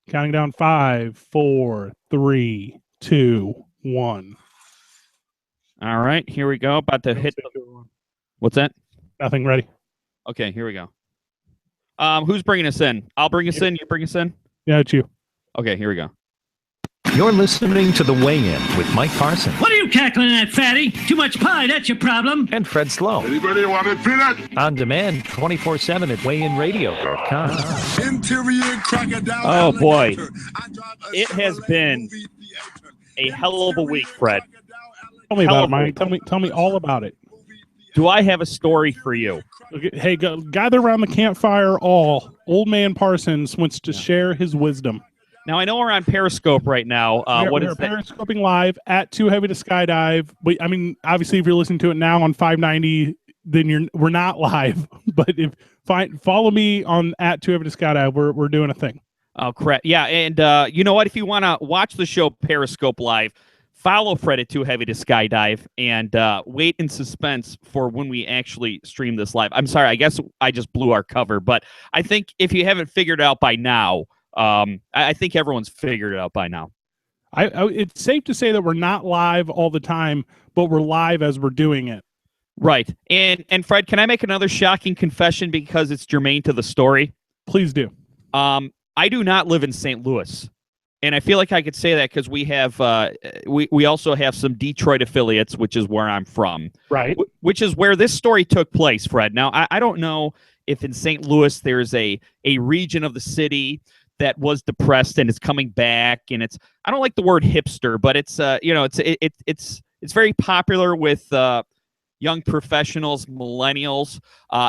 Counting down 5, 4, 3, 2, 1. All right, here we go. About to hit. What's that? Nothing. Ready. Okay, here we go. Who's bringing us in? I'll bring us in. You bring us in? Yeah, it's you. Okay, here we go. You're listening to The Weigh-In with Mike Parson. What are you cackling at, fatty? Too much pie, that's your problem. And Fred Slow. Anybody want a peanut? On demand 24/7 at weightinradio.com. Interior crocodile. Oh, boy. It has been a hell of a week, Fred. Tell me about it, Mike. Tell me all about it. Do I have a story for you? Hey, gather around the campfire all. Old man Parsons wants to share his wisdom. Now, I know we're on Periscope right now. What is that? Periscoping live at Too Heavy to Skydive. But, I mean, obviously, if you're listening to it now on 590, then we're not live. But follow me on at Too Heavy to Skydive. We're doing a thing. Oh, crap. Yeah, and you know what? If you want to watch the show Periscope live, follow Fred at Too Heavy to Skydive and wait in suspense for when we actually stream this live. I'm sorry, I guess I just blew our cover, but I think if you haven't figured it out by now, I think everyone's figured it out by now. It's safe to say that we're not live all the time, but we're live as we're doing it. Right. And Fred, can I make another shocking confession because it's germane to the story? Please do. I do not live in St. Louis. And I feel like I could say that because we have we also have some Detroit affiliates, which is where I'm from. Right. Which is where this story took place, Fred. Now, I don't know if in St. Louis there's a region of the city that was depressed and is coming back. And I don't like the word hipster, but it's very popular with young professionals, millennials.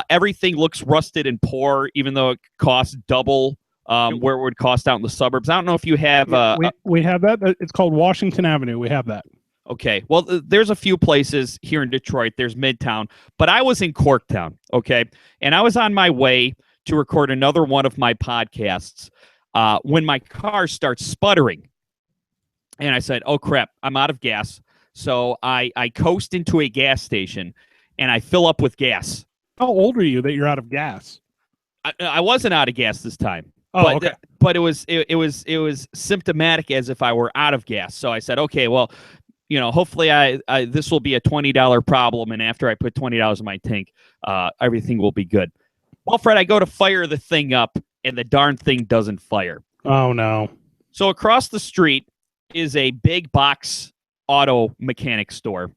Everything looks rusted and poor, even though it costs double where it would cost out in the suburbs. I don't know if you have... we have that. It's called Washington Avenue. We have that. Okay. Well, there's a few places here in Detroit. There's Midtown. But I was in Corktown, okay? And I was on my way to record another one of my podcasts when my car starts sputtering. And I said, oh, crap, I'm out of gas. So I coast into a gas station, and I fill up with gas. How old are you that you're out of gas? I wasn't out of gas this time. Oh, okay. But it was symptomatic as if I were out of gas. So I said, okay, well, hopefully this will be a $20 problem, and after I put $20 in my tank, everything will be good. Well, Fred, I go to fire the thing up, and the darn thing doesn't fire. Oh no! So across the street is a big box auto mechanic store,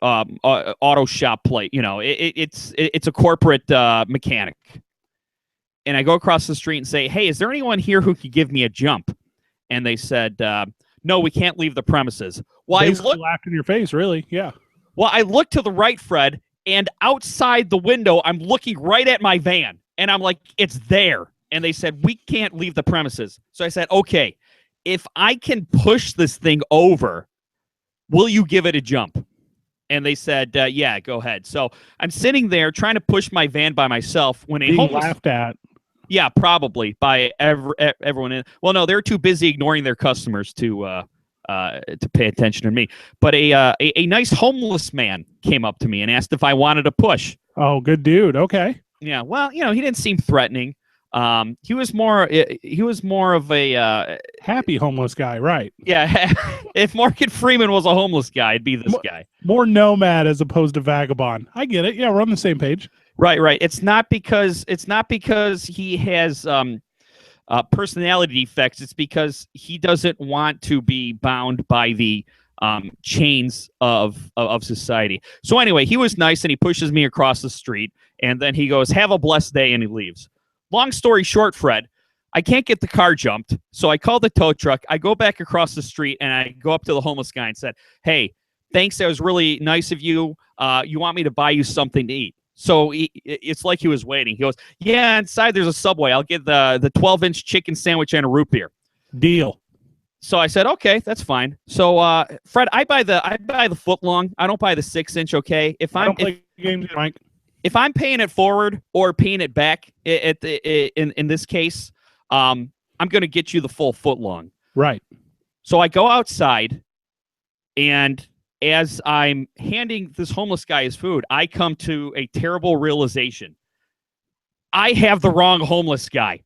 auto shop plate. It's a corporate mechanic. And I go across the street and say, hey, is there anyone here who could give me a jump? And they said, no, we can't leave the premises. Well, I laughed in your face, really. Yeah. Well, I look to the right, Fred, and outside the window, I'm looking right at my van. And I'm like, it's there. And they said, we can't leave the premises. So I said, okay, if I can push this thing over, will you give it a jump? And they said, yeah, go ahead. So I'm sitting there trying to push my van by myself when being laughed at. Yeah, probably by everyone in. Well, no, they're too busy ignoring their customers to pay attention to me. But a nice homeless man came up to me and asked if I wanted to push. Oh, good dude. Okay. Yeah. Well, he didn't seem threatening. He was more of a happy homeless guy, right? Yeah. If Morgan Freeman was a homeless guy, it'd be this guy. More nomad as opposed to vagabond. I get it. Yeah, we're on the same page. Right. It's not because he has personality defects. It's because he doesn't want to be bound by the chains of society. So anyway, he was nice and he pushes me across the street, and then he goes, "Have a blessed day," and he leaves. Long story short, Fred, I can't get the car jumped, so I call the tow truck. I go back across the street and I go up to the homeless guy and said, "Hey, thanks. That was really nice of you. You want me to buy you something to eat?" So it's like he was waiting. He goes, "Yeah, inside there's a Subway. I'll get the 12-inch chicken sandwich and a root beer." Deal. So I said, "Okay, that's fine." So Fred, I buy the foot long. I don't buy the 6-inch. Okay, if I'm paying it forward or paying it back in this case, I'm going to get you the full foot long. Right. So I go outside, and as I'm handing this homeless guy his food, I come to a terrible realization. I have the wrong homeless guy.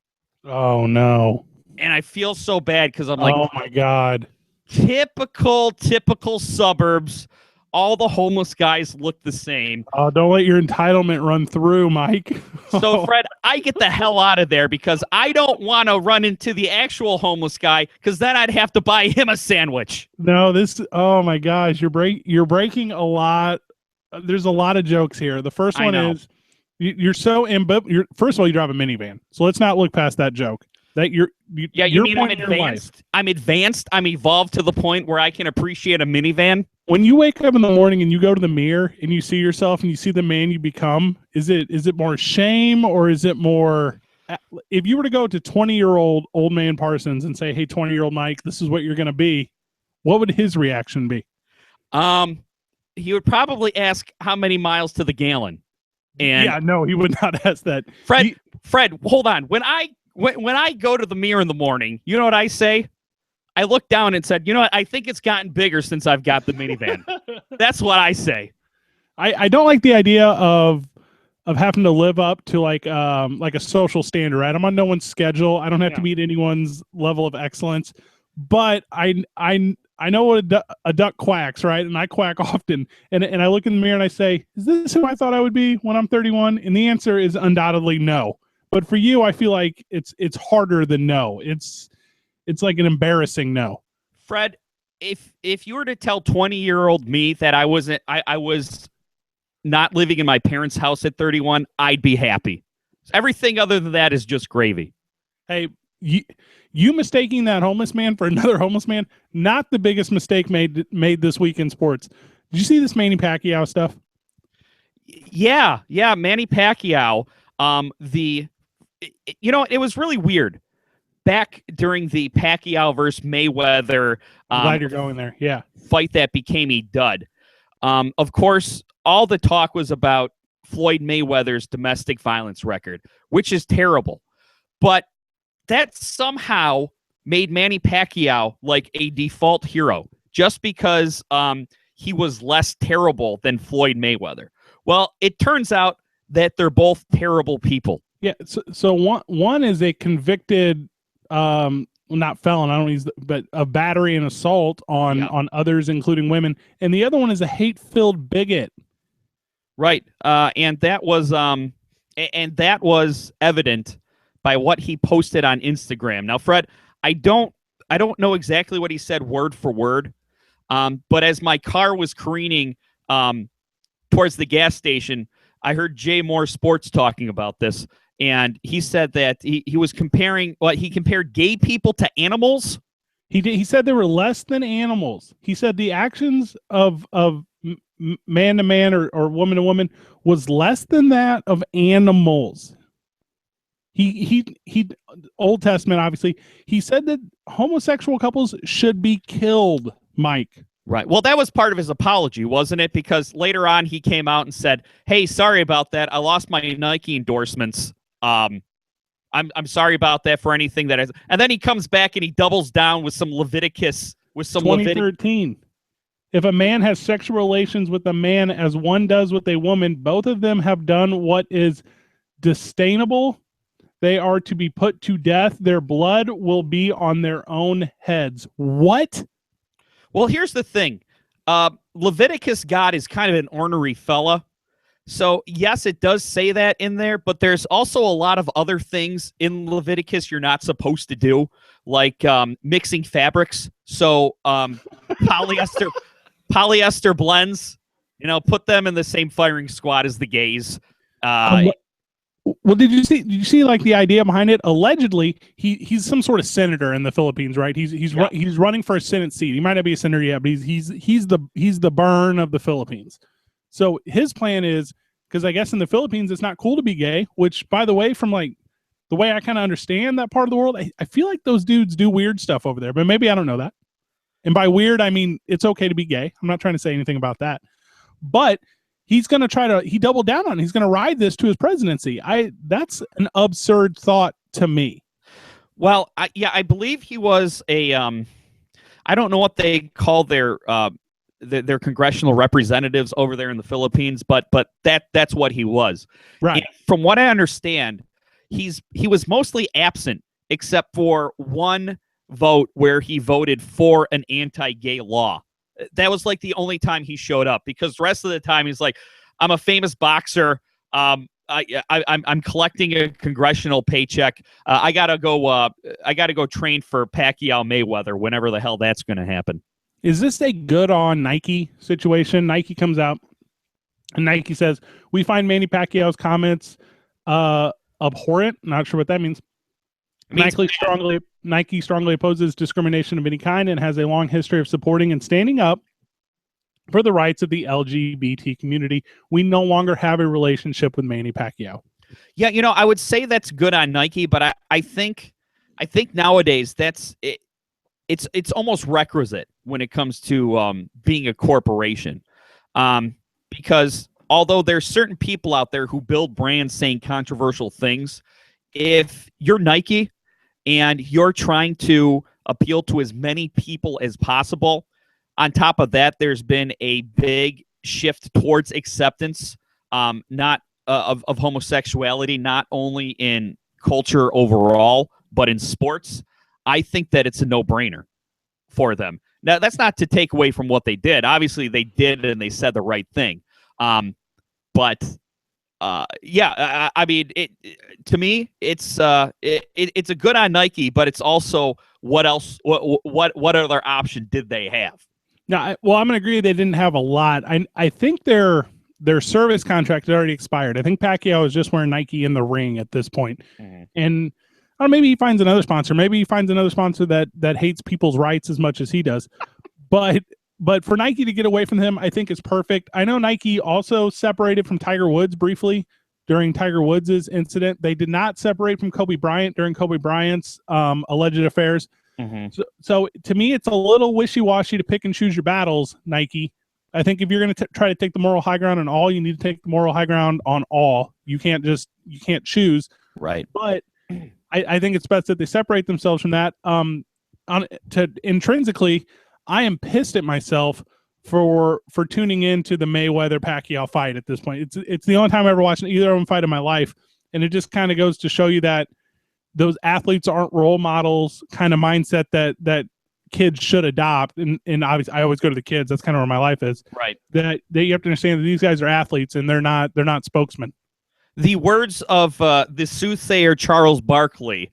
Oh, no. and I feel so bad because I'm like, oh my God. typical suburbs. All the homeless guys look the same. Oh, don't let your entitlement run through, Mike. So, Fred, I get the hell out of there because I don't want to run into the actual homeless guy because then I'd have to buy him a sandwich. No, oh my gosh, you're breaking a lot. There's a lot of jokes here. The first one is you're so first of all, you drive a minivan. So let's not look past that joke. That you mean I'm advanced? I'm advanced. I'm evolved to the point where I can appreciate a minivan. When you wake up in the morning and you go to the mirror and you see yourself and you see the man you become, is it more shame or is it more? If you were to go to 20-year-old old man Parsons and say, "Hey, 20-year-old Mike, this is what you're going to be," what would his reaction be? He would probably ask how many miles to the gallon. And yeah, no, he would not ask that. Fred, hold on. When I go to the mirror in the morning, you know what I say? I look down and said, you know what? I think it's gotten bigger since I've got the minivan. That's what I say. I don't like the idea of having to live up to like a social standard, right? I'm on no one's schedule. I don't have to meet anyone's level of excellence, but I know what a duck quacks, right? And I quack often. And I look in the mirror and I say, is this who I thought I would be when I'm 31? And the answer is undoubtedly no. But for you, I feel like it's harder than no. It's like an embarrassing no. Fred, if you were to tell 20-year-old me that I was not living in my parents' house at 31, I'd be happy. Everything other than that is just gravy. Hey, you mistaking that homeless man for another homeless man, not the biggest mistake made this week in sports. Did you see this Manny Pacquiao stuff? Yeah, Manny Pacquiao. It was really weird. Back during the Pacquiao versus Mayweather glad you're going there. Yeah. Fight that became a dud. Of course, all the talk was about Floyd Mayweather's domestic violence record, which is terrible. But that somehow made Manny Pacquiao like a default hero just because he was less terrible than Floyd Mayweather. Well, it turns out that they're both terrible people. Yeah. So one is a convicted, not felon, I don't use, but a battery and assault on others, including women, and the other one is a hate-filled bigot. Right. And that was evident by what he posted on Instagram. Now, Fred, I don't know exactly what he said word for word, but as my car was careening towards the gas station, I heard Jay Moore Sports talking about this, and he said that he was comparing he compared gay people to animals. He said they were less than animals. He said the actions of man to man or woman to woman was less than that of animals. He Old Testament, obviously. He said that homosexual couples should be killed, Mike. Right. Well, that was part of his apology, wasn't it? Because later on he came out and said, "Hey, sorry about that. I lost my Nike endorsements. I'm sorry about that for anything that is." And then he comes back and he doubles down with some Leviticus, with some 2013. If a man has sexual relations with a man as one does with a woman, both of them have done what is disdainable. They are to be put to death. Their blood will be on their own heads. What? Well, here's the thing. Leviticus God is kind of an ornery fella. So, yes, it does say that in there, but there's also a lot of other things in Leviticus you're not supposed to do, like mixing fabrics. So, polyester blends, put them in the same firing squad as the gays. Well, did you see like the idea behind it? Allegedly, he's some sort of senator in the Philippines, right? He's running for a Senate seat. He might not be a senator yet, but he's the burn of the Philippines. So his plan is, because I guess in the Philippines it's not cool to be gay, which, by the way, from like the way I kind of understand that part of the world, I feel like those dudes do weird stuff over there, but maybe I don't know that. And by weird, I mean it's okay to be gay. I'm not trying to say anything about that, but he's going to he doubled down on it. He's going to ride this to his presidency. That's an absurd thought to me. Well, I believe he was a, I don't know what they call their congressional representatives over there in the Philippines, but that's what he was. Right. And from what I understand, he was mostly absent except for one vote where he voted for an anti-gay law. That was like the only time he showed up, because the rest of the time he's like, I'm a famous boxer. I'm collecting a congressional paycheck. I gotta go train for Pacquiao Mayweather whenever the hell that's going to happen. Is this a good on Nike situation? Nike comes out and Nike says, we find Manny Pacquiao's comments abhorrent. Not sure what that means. Nike strongly opposes discrimination of any kind and has a long history of supporting and standing up for the rights of the LGBT community. We no longer have a relationship with Manny Pacquiao. Yeah, I would say that's good on Nike, but I think nowadays that's it. It's almost requisite when it comes to being a corporation, because although there's certain people out there who build brands saying controversial things, if you're Nike and you're trying to appeal to as many people as possible, on top of that, there's been a big shift towards acceptance, not of homosexuality, not only in culture overall, but in sports. I think that it's a no-brainer for them. Now, that's not to take away from what they did. Obviously, they did and they said the right thing. But I mean, to me, it's a good on Nike, but it's also what else? What other option did they have? No, I'm going to agree they didn't have a lot. I think their service contract had already expired. I think Pacquiao is just wearing Nike in the ring at this point. Mm-hmm. And maybe he finds another sponsor. Maybe he finds another sponsor that hates people's rights as much as he does. But for Nike to get away from him, I think is perfect. I know Nike also separated from Tiger Woods briefly during Tiger Woods' incident. They did not separate from Kobe Bryant during Kobe Bryant's alleged affairs. Mm-hmm. So to me, it's a little wishy-washy to pick and choose your battles, Nike. I think if you're going to try to take the moral high ground on all, you need to take the moral high ground on all. You can't choose. Right. But I think it's best that they separate themselves from that. Intrinsically, I am pissed at myself for tuning into the Mayweather Pacquiao fight at this point. It's the only time I ever watched either of them fight in my life, and it just kind of goes to show you that those athletes aren't role models kind of mindset that kids should adopt. And obviously, I always go to the kids. That's kind of where my life is. Right. That you have to understand that these guys are athletes and they're not spokesmen. The words of the soothsayer Charles Barkley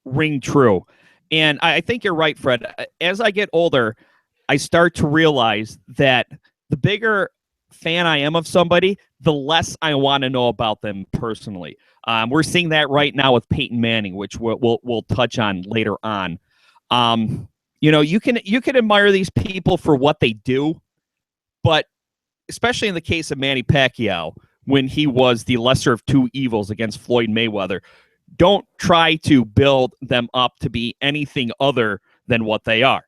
ring true. And I think you're right, Fred. As I get older, I start to realize that the bigger fan I am of somebody, the less I want to know about them personally. We're seeing that right now with Peyton Manning, which we'll touch on later on. You can admire these people for what they do, but especially in the case of Manny Pacquiao, when he was the lesser of two evils against Floyd Mayweather, don't try to build them up to be anything other than what they are.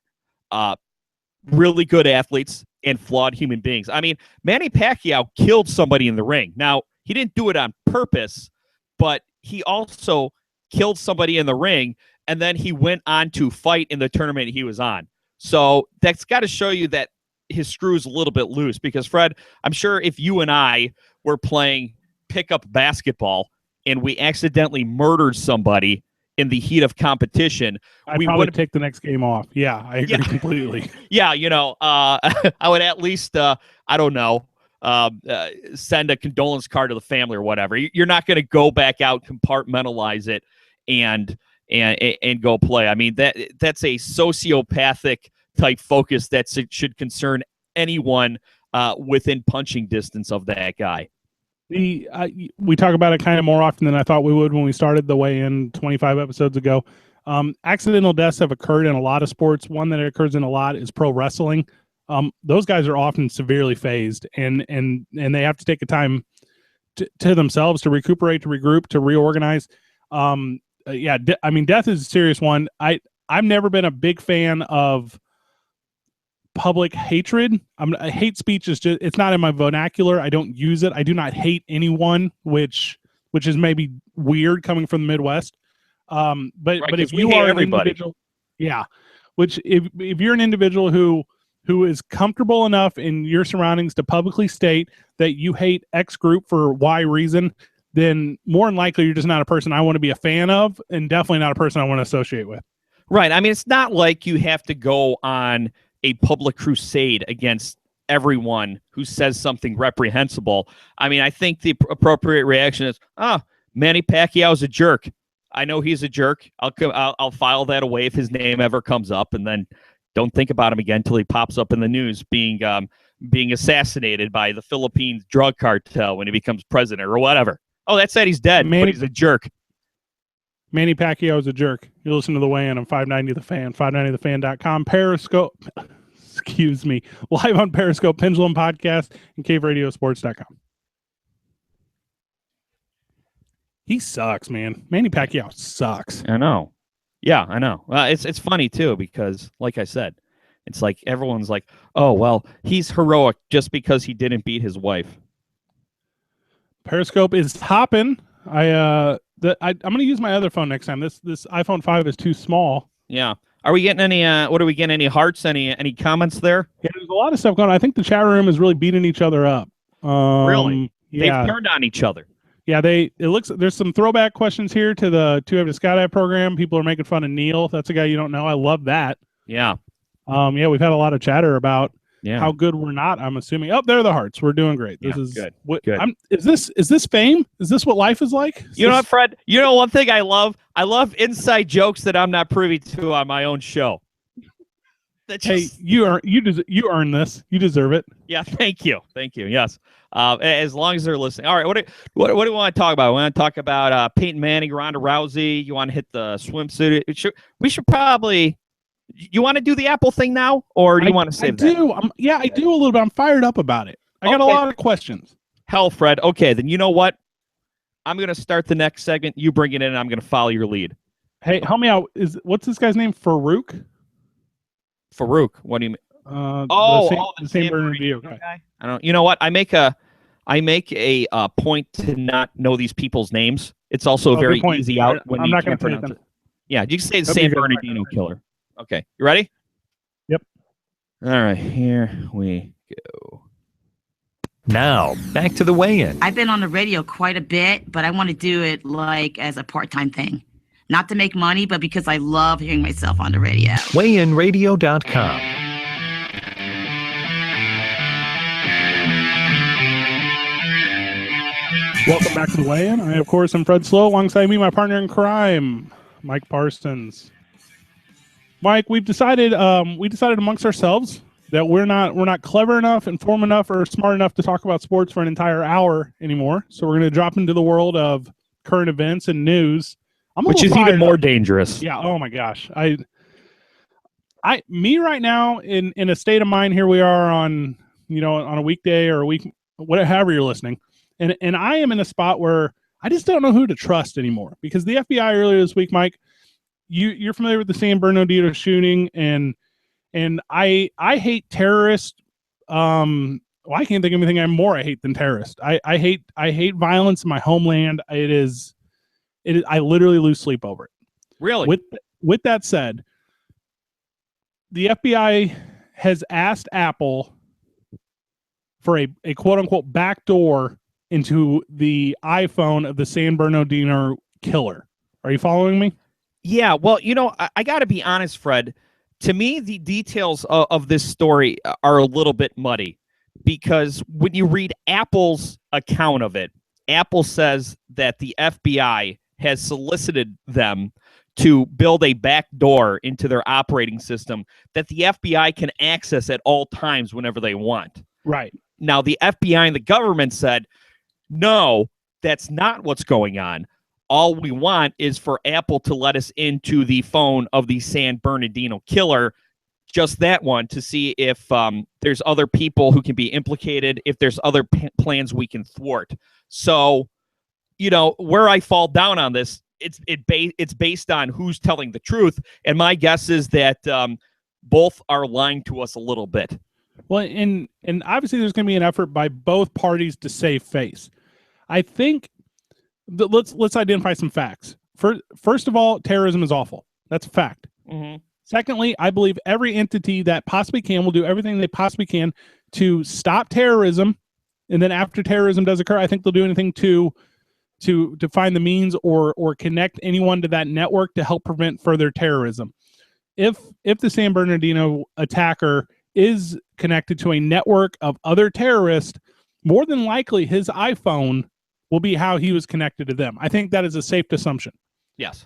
Really good athletes and flawed human beings. I mean, Manny Pacquiao killed somebody in the ring. Now, he didn't do it on purpose, but he also killed somebody in the ring, and then he went on to fight in the tournament he was on. So that's got to show you that his screw's a little bit loose, because, Fred, I'm sure if you and I were playing pickup basketball and we accidentally murdered somebody in the heat of competition, we would take the next game off. Yeah, I agree completely. Yeah, I would at least, I don't know, send a condolence card to the family or whatever. You're not going to go back out, compartmentalize it, and go play. I mean, that's a sociopathic type focus that should concern anyone within punching distance of that guy. We talk about it kind of more often than I thought we would when we started the weigh-in 25 episodes ago. Accidental deaths have occurred in a lot of sports. One that occurs in a lot is pro wrestling. Those guys are often severely phased, and they have to take a time to themselves to recuperate, to regroup, to reorganize. Death is a serious one. I've never been a big fan of public hatred. Hate speech is just, it's not in my vernacular. I don't use it. I do not hate anyone, which is maybe weird coming from the Midwest. But if you are an individual, which if you're an individual who is comfortable enough in your surroundings to publicly state that you hate X group for Y reason, then more than likely you're just not a person I want to be a fan of, and definitely not a person I want to associate with. Right. I mean, it's not like you have to go on a public crusade against everyone who says something reprehensible. I mean, I think the appropriate reaction is, Manny Pacquiao's a jerk. I know he's a jerk. I'll file that away if his name ever comes up, and then don't think about him again until he pops up in the news being assassinated by the Philippines drug cartel when he becomes president or whatever. Oh, that said, he's dead, but he's a jerk. Manny Pacquiao is a jerk. You listen to The Weigh-In on 590 The Fan, 590thefan.com, Periscope, excuse me, live on Periscope, Pendulum Podcast, and CaveRadioSports.com. He sucks, man. Manny Pacquiao sucks. I know. Yeah, I know. It's funny, too, because, like I said, it's like everyone's like, oh, well, he's heroic just because he didn't beat his wife. Periscope is hopping. I'm going to use my other phone next time. This iPhone 5 is too small. Yeah. Are we getting any? What are we getting? Any hearts? Any comments there? Yeah, there's a lot of stuff going on. I think the chat room is really beating each other up. Really? Yeah. They've turned on each other. Yeah, there's some throwback questions here to the Two Heavy to Skydive program. People are making fun of Neil. That's a guy you don't know. I love that. Yeah. Yeah, we've had a lot of chatter about Yeah. how good we're not. I'm assuming. Oh, there are the hearts. We're doing great. This Yeah, is good. What, Good. Is this fame? Is this what life is like? You know what, Fred? You know one thing I love? I love inside jokes that I'm not privy to on my own show. Hey, you earn this. You deserve it. Yeah, thank you. Yes. As long as they're listening. All right, what do we want to talk about? We want to talk about Peyton Manning, Ronda Rousey. You want to hit the swimsuit? We should probably. You want to do the Apple thing now, or do you want to save that? I do. I do a little bit. I'm fired up about it. I got a lot of questions. Hell, Fred. Okay, then you know what? I'm going to start the next segment. You bring it in, and I'm going to follow your lead. Hey, help me out. What's this guy's name? Farouk? What do you mean? The San Bernardino guy. I don't. You know what? I make a point to not know these people's names. It's also very easy out when you can't pronounce it. Yeah, you can say the San Bernardino killer. Okay, you ready? Yep. All right, here we go. Now, back to the weigh-in. I've been on the radio quite a bit, but I want to do it like as a part-time thing. Not to make money, but because I love hearing myself on the radio. WeighInRadio.com. Welcome back to the Weigh-In. I, of course, am Fred Slow. Alongside me, my partner in crime, Mike Parsons. Mike, we've decided amongst ourselves that we're not clever enough, informed enough, or smart enough to talk about sports for an entire hour anymore. So we're going to drop into the world of current events and news. Which is even more dangerous. Yeah. Oh my gosh. Me right now in a state of mind. Here we are on a weekday or a week, however you're listening, and I am in a spot where I just don't know who to trust anymore because the FBI earlier this week, Mike. You're familiar with the San Bernardino shooting, and I hate terrorists. I can't think of anything I hate than terrorists. I hate violence in my homeland. It is. I literally lose sleep over it. Really? With that said, the FBI has asked Apple for a quote unquote backdoor into the iPhone of the San Bernardino killer. Are you following me? Yeah, well, I got to be honest, Fred. To me, the details of this story are a little bit muddy because when you read Apple's account of it, Apple says that the FBI has solicited them to build a backdoor into their operating system that the FBI can access at all times whenever they want. Right. Now, the FBI and the government said, no, that's not what's going on. All we want is for Apple to let us into the phone of the San Bernardino killer, just that one, to see if there's other people who can be implicated, if there's other plans we can thwart. So, where I fall down on this, it's based on who's telling the truth, and my guess is that both are lying to us a little bit. Well, and obviously there's going to be an effort by both parties to save face. I think. Let's identify some facts. First of all, terrorism is awful. That's a fact. Mm-hmm. Secondly, I believe every entity that possibly can will do everything they possibly can to stop terrorism. And then after terrorism does occur, I think they'll do anything to to find the means or connect anyone to that network to help prevent further terrorism. If the San Bernardino attacker is connected to a network of other terrorists, more than likely his iPhone will be how he was connected to them. I think that is a safe assumption. Yes.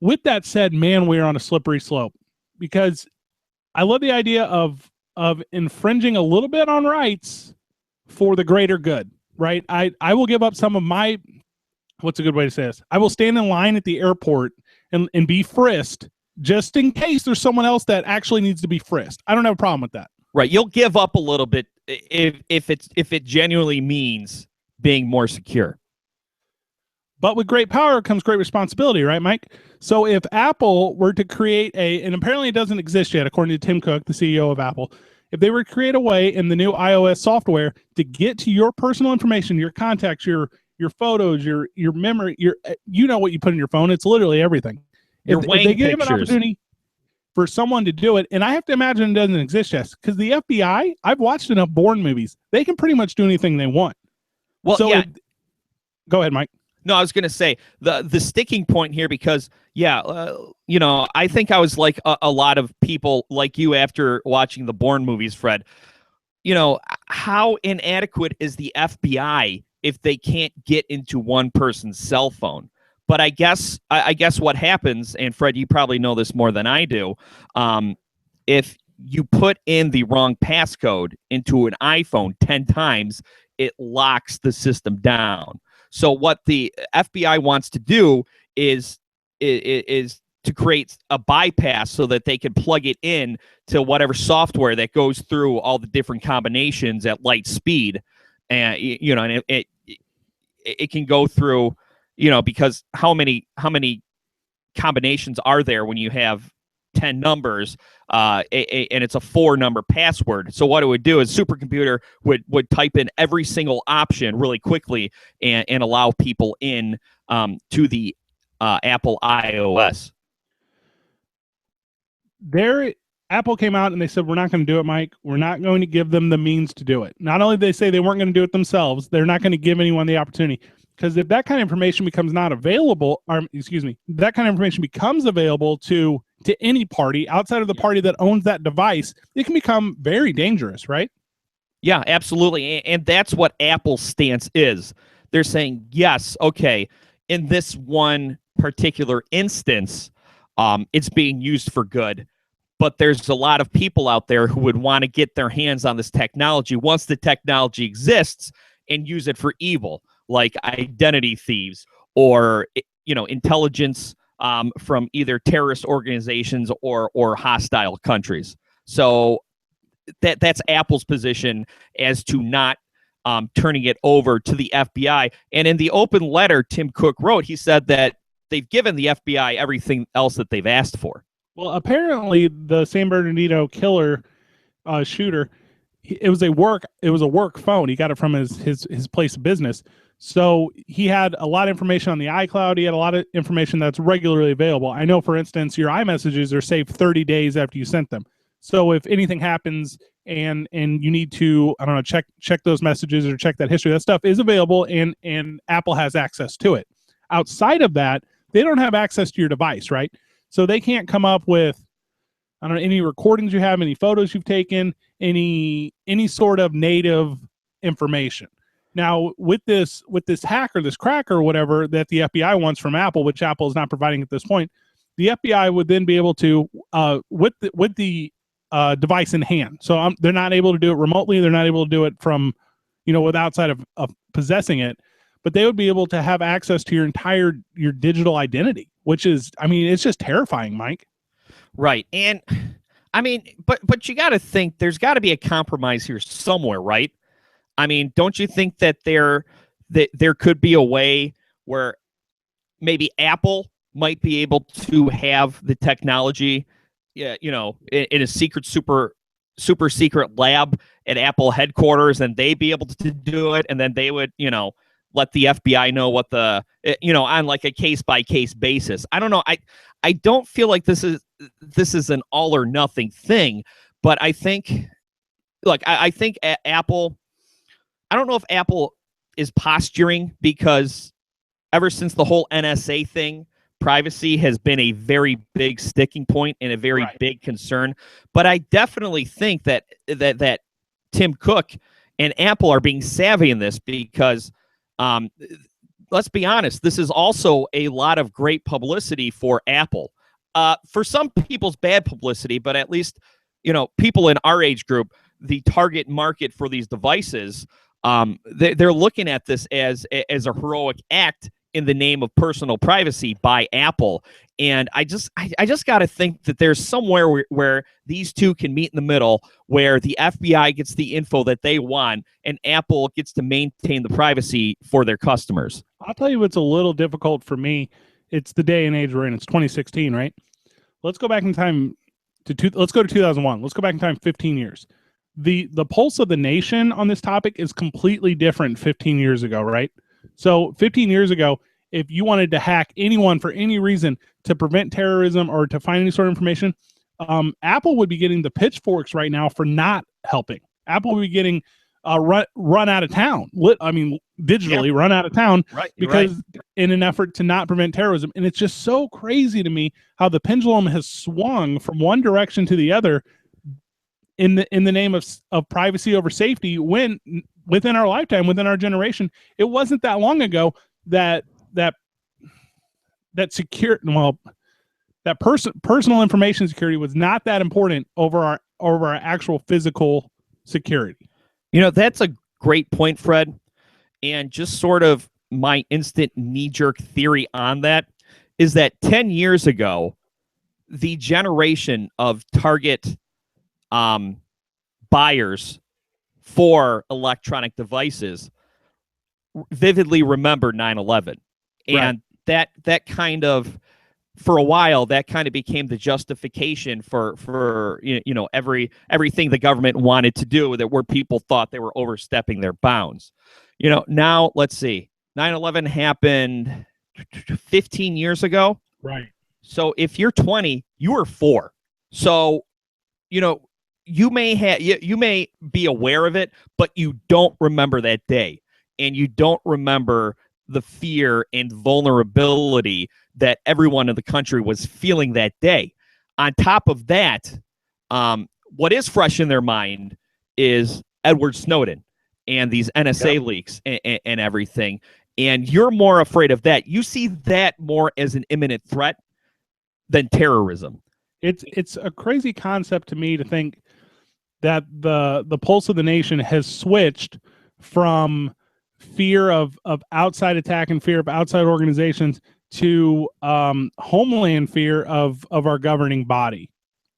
With that said, man, we're on a slippery slope, because I love the idea of infringing a little bit on rights for the greater good, right? I will give up some of my, what's a good way to say this? I will stand in line at the airport and be frisked just in case there's someone else that actually needs to be frisked. I don't have a problem with that. Right. You'll give up a little bit if it genuinely means being more secure. But with great power comes great responsibility, right, Mike? So if Apple were to create and apparently it doesn't exist yet, according to Tim Cook, the CEO of Apple, if they were to create a way in the new iOS software to get to your personal information, your contacts, your photos, your memory, you know what you put in your phone, it's literally everything. Your If they give pictures. an opportunity for someone to do it, and I have to imagine it doesn't exist yet, because the FBI, I've watched enough Bourne movies, they can pretty much do anything they want. Well, so yeah. Go ahead, Mike. No, I was going to say the sticking point here, because, I think I was like a lot of people like you after watching the Bourne movies, Fred. How inadequate is the FBI if they can't get into one person's cell phone? But I guess what happens, and Fred, you probably know this more than I do, if you put in the wrong passcode into an iPhone 10 times, it locks the system down. So what the FBI wants to do is to create a bypass so that they can plug it in to whatever software that goes through all the different combinations at light speed, and and it can go through, because how many combinations are there when you have 10 numbers, and it's a 4-number password. So what it would do is supercomputer would type in every single option really quickly and allow people in to the Apple iOS. Apple came out and they said, we're not going to do it, Mike. We're not going to give them the means to do it. Not only did they say they weren't going to do it themselves, they're not going to give anyone the opportunity. Because if that kind of information becomes not available, that kind of information becomes available to any party outside of the party that owns that device, it can become very dangerous, right? Yeah, absolutely. And that's what Apple's stance is. They're saying, yes, okay, in this one particular instance, it's being used for good. But there's a lot of people out there who would want to get their hands on this technology once the technology exists and use it for evil, like identity thieves or intelligence from either terrorist organizations or hostile countries. So that's Apple's position as to not turning it over to the FBI. And in the open letter Tim Cook wrote, he said that they've given the FBI everything else that they've asked for. Well, apparently the San Bernardino killer shooter, it was a work phone. He got it from his place of business. So he had a lot of information on the iCloud. He had a lot of information that's regularly available. I know, for instance, your iMessages are saved 30 days after you sent them. So if anything happens and you need to, I don't know, check those messages or check that history, that stuff is available and Apple has access to it. Outside of that, they don't have access to your device, right? So they can't come up with, I don't know, any recordings you have, any photos you've taken, any sort of native information. Now, with this hacker, this cracker, or whatever that the FBI wants from Apple, which Apple is not providing at this point, the FBI would then be able to, with the device in hand. So they're not able to do it remotely. They're not able to do it from, with outside of possessing it. But they would be able to have access to your digital identity, which is, it's just terrifying, Mike. Right. And but you got to think there's got to be a compromise here somewhere, right? Don't you think that there could be a way where maybe Apple might be able to have the technology, in a super secret lab at Apple headquarters, and they be able to do it, and then they would, let the FBI know what on like a case by case basis. I don't know. I don't feel like this is an all or nothing thing, but I think, I think Apple, I don't know if Apple is posturing because ever since the whole NSA thing, privacy has been a very big sticking point and a very big concern. But I definitely think that Tim Cook and Apple are being savvy in this because, let's be honest, this is also a lot of great publicity for Apple. For some people's bad publicity, but at least, people in our age group, the target market for these devices, they're looking at this as a heroic act in the name of personal privacy by Apple. And I just got to think that there's somewhere where these two can meet in the middle, where the FBI gets the info that they want and Apple gets to maintain the privacy for their customers. I'll tell you what's a little difficult for me. It's the day and age we're in. It's 2016, right? Let's go back in time let's go to 2001. Let's go back in time 15 years. The pulse of the nation on this topic is completely different 15 years ago, right? So 15 years ago, if you wanted to hack anyone for any reason to prevent terrorism or to find any sort of information, Apple would be getting the pitchforks right now for not helping. Apple would be getting run out of town. Digitally run out of town, because in an effort to not prevent terrorism. And it's just so crazy to me how the pendulum has swung from one direction to the other in the name of privacy over safety, when within our lifetime, within our generation, it wasn't that long ago that personal information security was not that important over our actual physical security. That's a great point, Fred. And just sort of my instant knee-jerk theory on that is that 10 years ago, the generation of target buyers for electronic devices vividly remember 9/11. And that kind of, for a while, that kind of became the justification for everything the government wanted to do, where people thought they were overstepping their bounds. Now let's see, 9/11 happened 15 years ago. Right. So if you're 20, you were 4. So, you may be aware of it, but you don't remember that day, and you don't remember the fear and vulnerability that everyone in the country was feeling that day. On top of that, what is fresh in their mind is Edward Snowden and these NSA leaks and everything. And you're more afraid of that. You see that more as an imminent threat than terrorism. It's a crazy concept to me to think that the pulse of the nation has switched from fear of outside attack and fear of outside organizations to homeland fear of our governing body.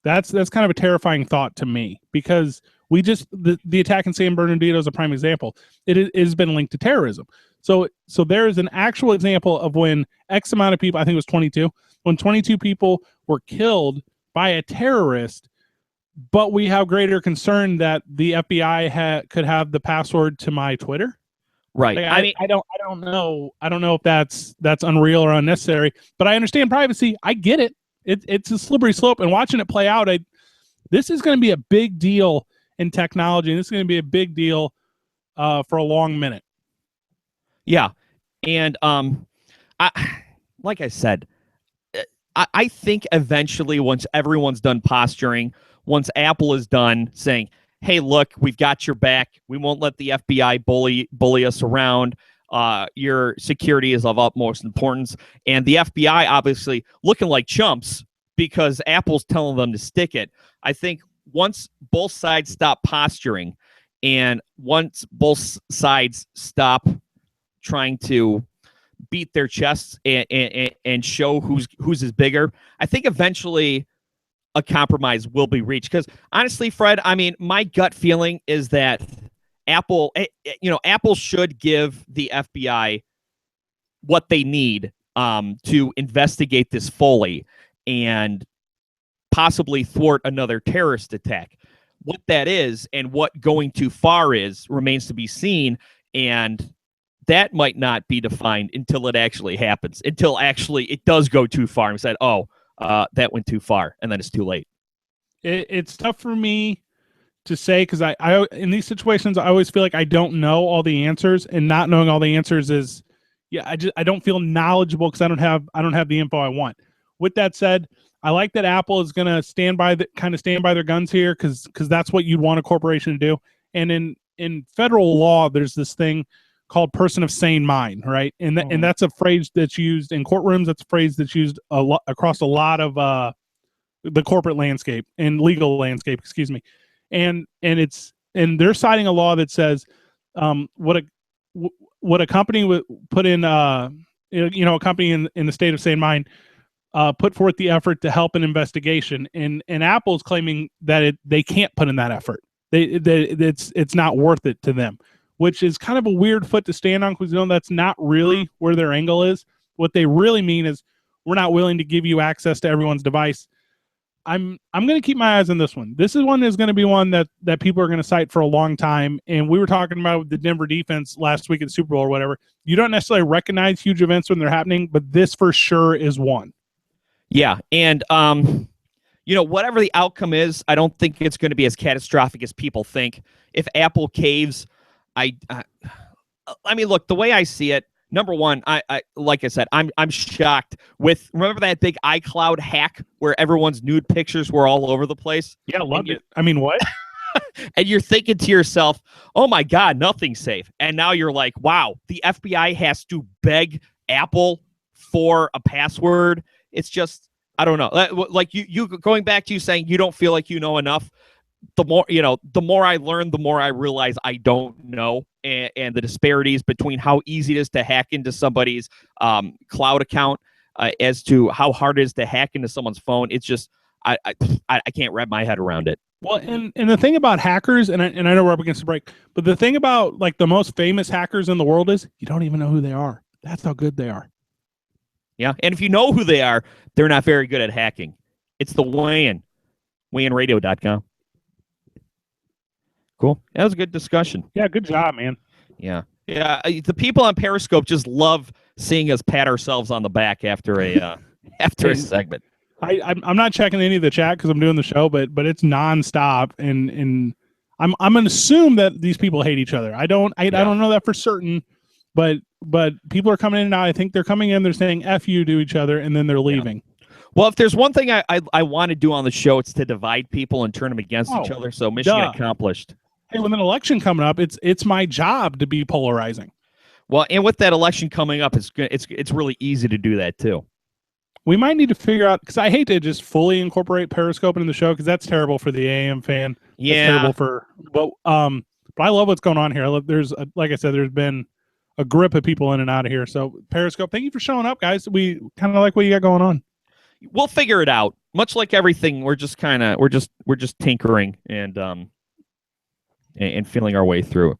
That's kind of a terrifying thought to me, because the attack in San Bernardino is a prime example. It has been linked to terrorism. So there is an actual example of when X amount of people, I think it was 22, when 22 people were killed by a terrorist, but we have greater concern that the FBI could have the password to my Twitter. Right. I don't know if that's unreal or unnecessary, but I understand privacy. I get it. It's a slippery slope, and watching it play out, this is going to be a big deal in technology, and this is going to be a big deal for a long minute. Yeah. And like I said, I think eventually, once everyone's done posturing, once Apple is done saying, hey, look, we've got your back, we won't let the FBI bully us around, your security is of utmost importance, and the FBI obviously looking like chumps because Apple's telling them to stick it. I think once both sides stop posturing, and once both sides stop trying to beat their chests and show who's is bigger, I think eventually a compromise will be reached. Because honestly, Fred, my gut feeling is that Apple should give the FBI what they need to investigate this fully and possibly thwart another terrorist attack. What that is and what going too far is remains to be seen, and that might not be defined until it actually happens, until actually it does go too far and said, that went too far, and then it's too late. It's tough for me to say, because I in these situations I always feel like I don't know all the answers, and not knowing all the answers is I don't feel knowledgeable because I don't have the info I want. With that said, I like that Apple is going to stand by their guns here because that's what you'd want a corporation to do. And in federal law, there's this thing called person of sane mind, right? And that's a phrase that's used in courtrooms. That's a phrase that's used across a lot of the corporate landscape and legal landscape, excuse me. And they're citing a law that says what a company would put in a company in the state of sane mind put forth the effort to help an investigation, and Apple's claiming that they can't put in that effort. It's not worth it to them, which is kind of a weird foot to stand on because that's not really where their angle is. What they really mean is we're not willing to give you access to everyone's device. I'm going to keep my eyes on this one. This is one that's going to be one that people are going to cite for a long time. And we were talking about the Denver defense last week at the Super Bowl or whatever. You don't necessarily recognize huge events when they're happening, but this for sure is one. Yeah, and whatever the outcome is, I don't think it's going to be as catastrophic as people think. If Apple caves, I mean, look, the way I see it, number one, I like I said, I'm shocked with, remember that big iCloud hack where everyone's nude pictures were all over the place? Yeah, loved it. I mean, what? And you're thinking to yourself, oh my God, nothing's safe. And now you're like, wow, the FBI has to beg Apple for a password. It's just, I don't know. Like you going back to you saying you don't feel like you know enough. The more I learn, the more I realize I don't know, and the disparities between how easy it is to hack into somebody's cloud account as to how hard it is to hack into someone's phone. It's just I can't wrap my head around it. Well, and the thing about hackers, and I know we're up against the break, but the thing about like the most famous hackers in the world is you don't even know who they are. That's how good they are. Yeah, and if you know who they are, they're not very good at hacking. It's the weigh-in, weighинradio.com. Cool. That was a good discussion. Yeah, good job, man. Yeah. The people on Periscope just love seeing us pat ourselves on the back after a segment. I'm not checking any of the chat because I'm doing the show, but it's nonstop, and I'm gonna assume that these people hate each other. I don't know that for certain, but people are coming in and out. I think they're coming in, they're saying F you to each other, and then they're leaving. Yeah. Well, if there's one thing I want to do on the show, it's to divide people and turn them against each other. So mission accomplished. Hey, with an election coming up, it's my job to be polarizing. Well, and with that election coming up, it's really easy to do that too. We might need to figure out, because I hate to just fully incorporate Periscope into the show because that's terrible for the AM fan. Yeah, that's terrible for. But I love what's going on here. Like I said, there's been a grip of people in and out of here. So Periscope, thank you for showing up, guys. We kind of like what you got going on. We'll figure it out. Much like everything, we're just tinkering and feeling our way through it.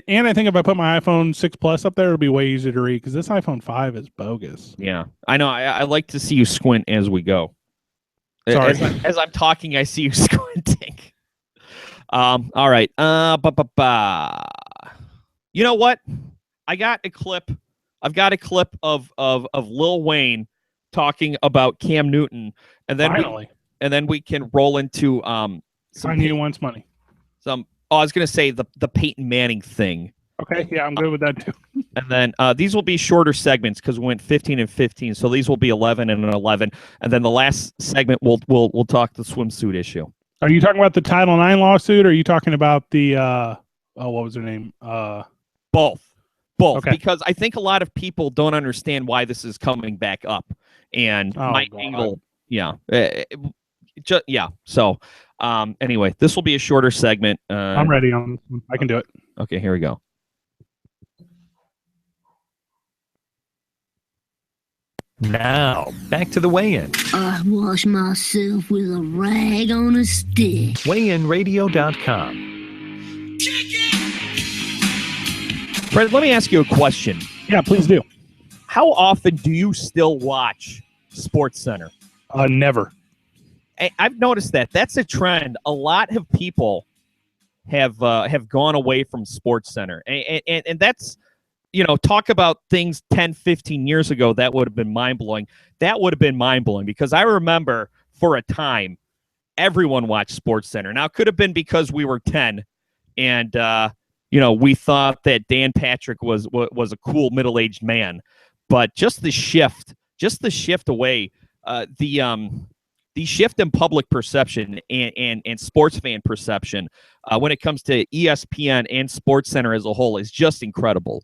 And I think if I put my iPhone 6 Plus up there, it'll be way easier to read because this iPhone 5 is bogus. Yeah, I know. I like to see you squint as we go. Sorry. As I'm talking, I see you squinting. All right. You know what? I've got a clip of Lil Wayne talking about Cam Newton, and then we can roll into Kanye wants money. I was going to say the Peyton Manning thing. Okay, yeah, I'm good with that too. And then these will be shorter segments because we went 15 and 15, so these will be 11 and 11. And then the last segment we'll talk the swimsuit issue. Are you talking about the Title IX lawsuit, or are you talking about the what was her name? Both, okay. Because I think a lot of people don't understand why this is coming back up, and angle, yeah, So. Anyway, this will be a shorter segment. I'm ready. I can do it. Okay, here we go. Now, back to the weigh-in. I wash myself with a rag on a stick. Weighинradio.com. Fred, let me ask you a question. Yeah, please do. How often do you still watch SportsCenter? Never. I've noticed that. That's a trend. A lot of people have gone away from SportsCenter. And that's, talk about things 10, 15 years ago, that would have been mind-blowing. That would have been mind-blowing because I remember for a time, everyone watched SportsCenter. Now, it could have been because we were 10 and we thought that Dan Patrick was a cool middle-aged man, but just the shift away, the shift in public perception and sports fan perception when it comes to ESPN and SportsCenter as a whole is just incredible.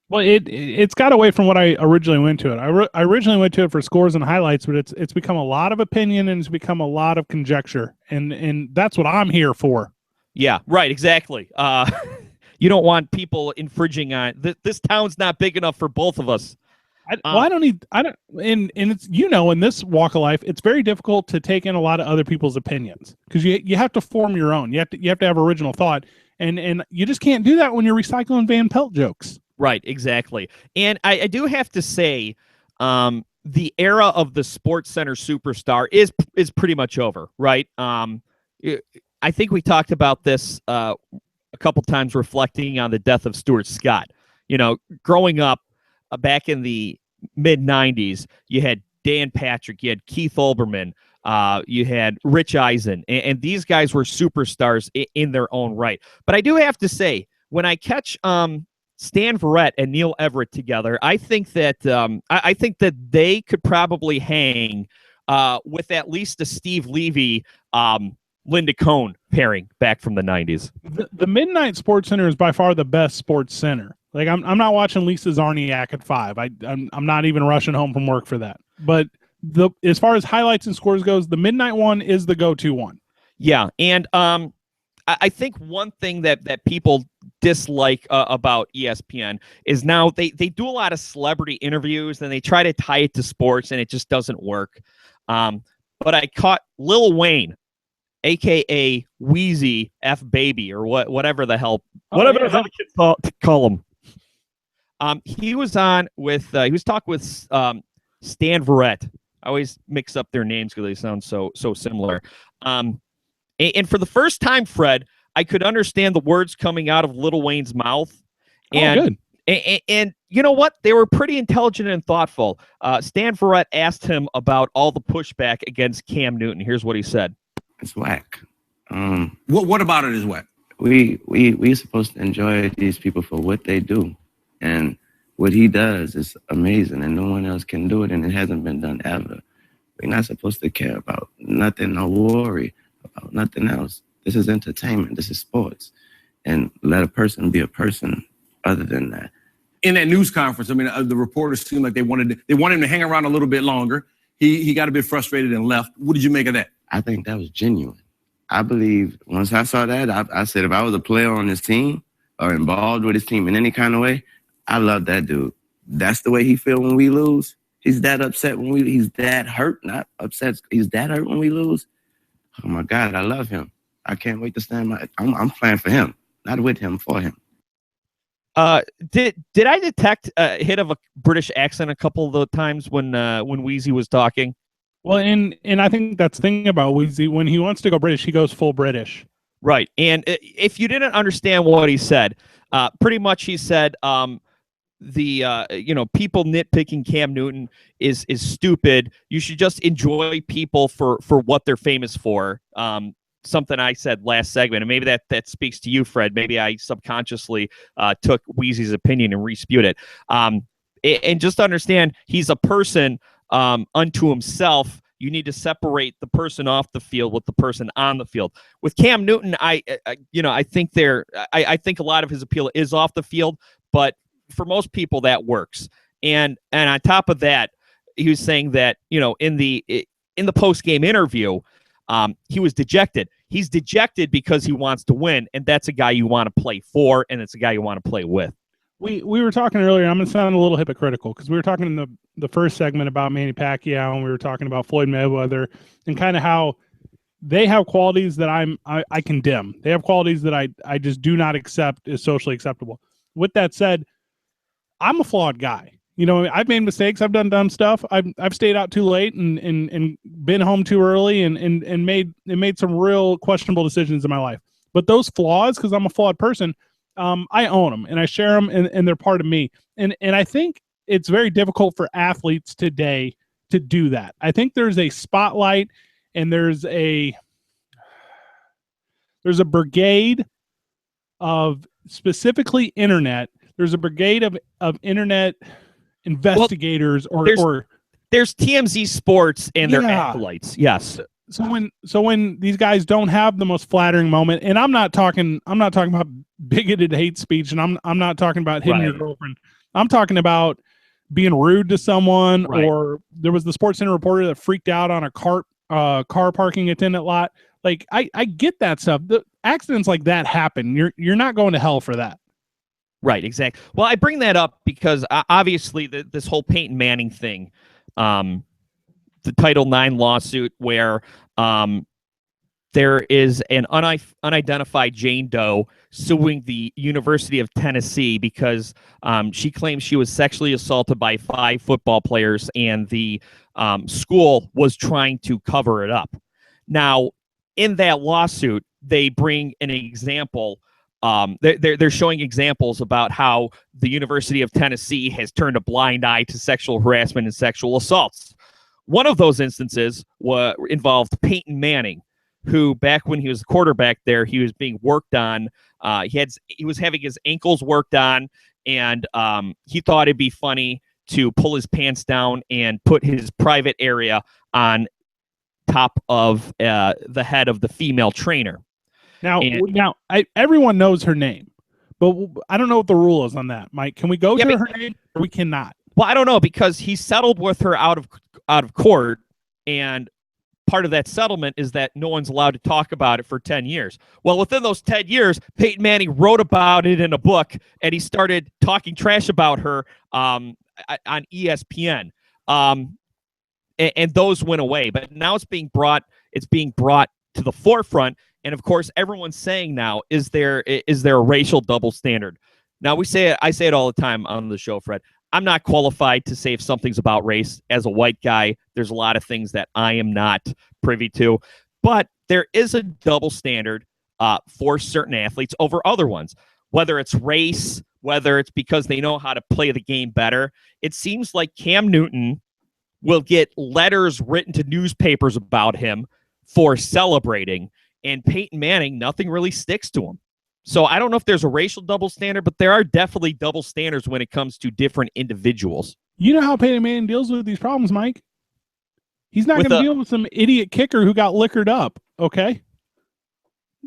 Well, it's got away from what I originally went to it. I originally went to it for scores and highlights, but it's become a lot of opinion and it's become a lot of conjecture, and that's what I'm here for. Yeah, right, exactly. You don't want people infringing on this town's not big enough for both of us. And it's, in this walk of life, it's very difficult to take in a lot of other people's opinions because you have to form your own. You have to have original thought, and you just can't do that when you're recycling Van Pelt jokes. Right, exactly. And I do have to say, the era of the SportsCenter superstar is pretty much over, right? I think we talked about this a couple times reflecting on the death of Stuart Scott. Growing up back in the mid-'90s, you had Dan Patrick, you had Keith Olbermann, you had Rich Eisen, and these guys were superstars in their own right. But I do have to say, when I catch Stan Verrett and Neil Everett together, I think that they could probably hang with at least a Steve Levy, Linda Cohn pairing back from the 90s. The Midnight SportsCenter is by far the best sports center. Like I'm not watching Lisa Zarniak at 5. I'm not even rushing home from work for that. But as far as highlights and scores goes, the Midnight one is the go-to one. Yeah, and I think one thing that people dislike about ESPN is now they do a lot of celebrity interviews and they try to tie it to sports and it just doesn't work. But I caught Lil Wayne, aka Wheezy F Baby, or whatever the hell the kids call him. He was on with he was talking with Stan Verrett. I always mix up their names because they sound so similar. And for the first time, Fred, I could understand the words coming out of Lil Wayne's mouth. And, and you know what? They were pretty intelligent and thoughtful. Stan Verrett asked him about all the pushback against Cam Newton. Here's what he said. It's whack. What about it is whack? We're supposed to enjoy these people for what they do. And what he does is amazing, and no one else can do it, and it hasn't been done ever. We're not supposed to care about nothing or worry about nothing else. This is entertainment. This is sports. And let a person be a person other than that. In that news conference, I mean, the reporters seemed like they wanted him to hang around a little bit longer. He got a bit frustrated and left. What did you make of that? I think that was genuine. I believe once I saw that, I said if I was a player on his team or involved with his team in any kind of way, I love that dude. That's the way he feel when we lose. He's that upset he's that hurt, not upset. He's that hurt when we lose. Oh my God, I love him. I can't wait to stand I'm playing for him, not with him, for him. Did I detect a hit of a British accent a couple of the times when Wheezy was talking? Well, and I think that's the thing about Wheezy. When he wants to go British, he goes full British. Right. And if you didn't understand what he said, pretty much he said people nitpicking Cam Newton is stupid. You should just enjoy people for what they're famous for. Something I said last segment, and maybe that speaks to you, Fred. Maybe I subconsciously took Wheezy's opinion and respued it. And just understand, he's a person unto himself. You need to separate the person off the field with the person on the field. With Cam Newton, I think I think a lot of his appeal is off the field, but for most people that works. And on top of that, he was saying that in the post-game interview, he was dejected. He's dejected because he wants to win, and that's a guy you want to play for, and it's a guy you want to play with. We were talking earlier, I'm going to sound a little hypocritical, because we were talking in the first segment about Manny Pacquiao, and we were talking about Floyd Mayweather, and kind of how they have qualities that I condemn. They have qualities that I just do not accept as socially acceptable. With that said, I'm a flawed guy. I've made mistakes. I've done dumb stuff. I've stayed out too late and been home too early and made some real questionable decisions in my life. But those flaws, because I'm a flawed person, I own them and I share them, and they're part of me. And I think it's very difficult for athletes today to do that. I think there's a spotlight and there's a brigade of specifically internet. There's a brigade of internet investigators there's TMZ Sports and their Yeah. acolytes. Yes. So when these guys don't have the most flattering moment, and I'm not talking about bigoted hate speech, and I'm not talking about hitting your Right. girlfriend. I'm talking about being rude to someone, Right. or there was the Sports Center reporter that freaked out on a car parking attendant lot. Like I get that stuff. The accidents like that happen. You're not going to hell for that. Right, exactly. Well, I bring that up because obviously this whole Peyton Manning thing, the Title IX lawsuit where there is an unidentified Jane Doe suing the University of Tennessee because she claims she was sexually assaulted by 5 football players, and the school was trying to cover it up. Now, in that lawsuit, they bring an example. They're showing examples about how the University of Tennessee has turned a blind eye to sexual harassment and sexual assaults. One of those instances involved Peyton Manning, who back when he was a quarterback there, he was being worked on. He was having his ankles worked on, and he thought it'd be funny to pull his pants down and put his private area on top of the head of the female trainer. Now, everyone knows her name, but I don't know what the rule is on that. Mike, can we go to her name, or we cannot? Well, I don't know, because he settled with her out of court, and part of that settlement is that no one's allowed to talk about it for 10 years. Well, within those 10 years, Peyton Manning wrote about it in a book, and he started talking trash about her on ESPN. And those went away, but now it's being brought to the forefront. And of course, everyone's saying now, is there a racial double standard? Now I say it all the time on the show, Fred. I'm not qualified to say if something's about race. As a white guy, there's a lot of things that I am not privy to, but there is a double standard for certain athletes over other ones, whether it's race, whether it's because they know how to play the game better. It seems like Cam Newton will get letters written to newspapers about him for celebrating, and Peyton Manning, nothing really sticks to him. So I don't know if there's a racial double standard, but there are definitely double standards when it comes to different individuals. You know how Peyton Manning deals with these problems, Mike? He's not going to deal with some idiot kicker who got liquored up, okay?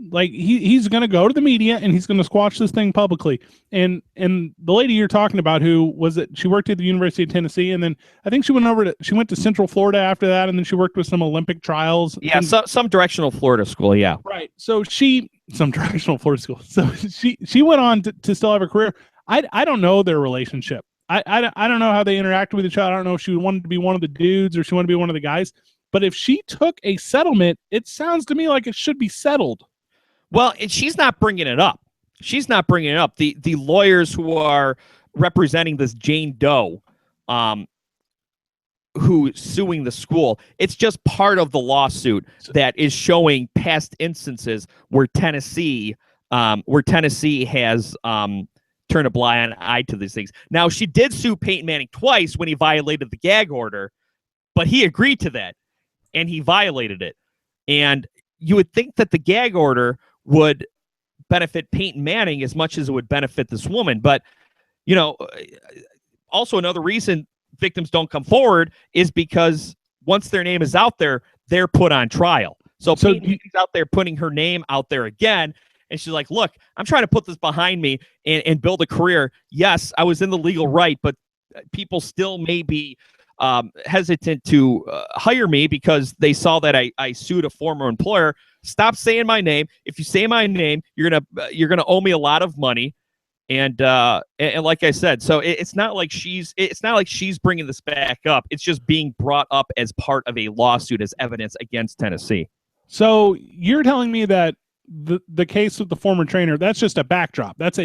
Like, he's going to go to the media, and he's going to squash this thing publicly. And the lady you're talking about, who was it? She worked at the University of Tennessee, and then I think she went to Central Florida after that, and then she worked with some Olympic trials. Yeah, some directional Florida school, yeah. Right. So some directional Florida school. So she went on to still have a career. I don't know their relationship. I don't know how they interacted with each other. I don't know if she wanted to be one of the dudes or she wanted to be one of the guys. But if she took a settlement, it sounds to me like it should be settled. Well, and she's not bringing it up. She's not bringing it up. The lawyers who are representing this Jane Doe, who's suing the school, it's just part of the lawsuit that is showing past instances where Tennessee has turned a blind eye to these things. Now, she did sue Peyton Manning twice when he violated the gag order, but he agreed to that, and he violated it. And you would think that the gag order would benefit Peyton Manning as much as it would benefit this woman. But, also another reason victims don't come forward is because once their name is out there, they're put on trial. So Peyton Manning's out there putting her name out there again, and she's like, look, I'm trying to put this behind me and build a career. Yes, I was in the legal right, but people still may be hesitant to hire me because they saw that I sued a former employer. Stop saying my name. If you say my name, you're gonna owe me a lot of money. And like I said, so it's not like she's bringing this back up. It's just being brought up as part of a lawsuit as evidence against Tennessee. So you're telling me that the case with the former trainer, that's just a backdrop. That's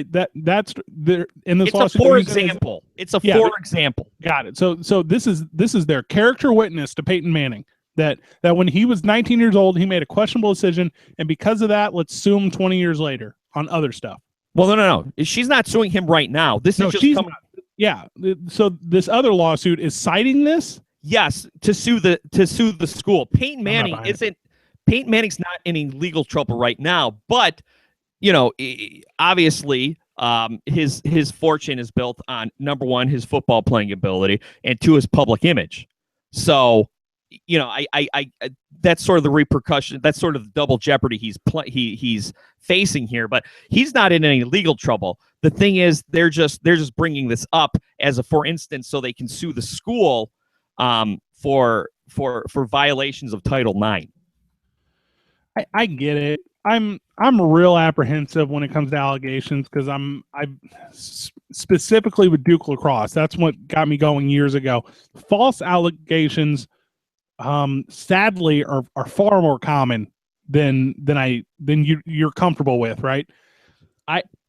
there in this lawsuit. For example. It's a for example. Got it. So this is their character witness to Peyton Manning. That when he was 19 years old, he made a questionable decision, and because of that, let's sue him 20 years later on other stuff. Well, no. She's not suing him right now. This is just coming. Yeah. So this other lawsuit is citing this. Yes, to sue the school. Peyton Manning's not in any legal trouble right now, but obviously, his fortune is built on, number one, his football playing ability, and two, his public image. So, I that's sort of the repercussion. That's sort of the double jeopardy he's facing here. But he's not in any legal trouble. The thing is, they're just bringing this up as a for instance, so they can sue the school for violations of Title IX. I get it. I'm real apprehensive when it comes to allegations because I specifically with Duke lacrosse. That's what got me going years ago. False allegations, sadly, are far more common than you're comfortable with, right?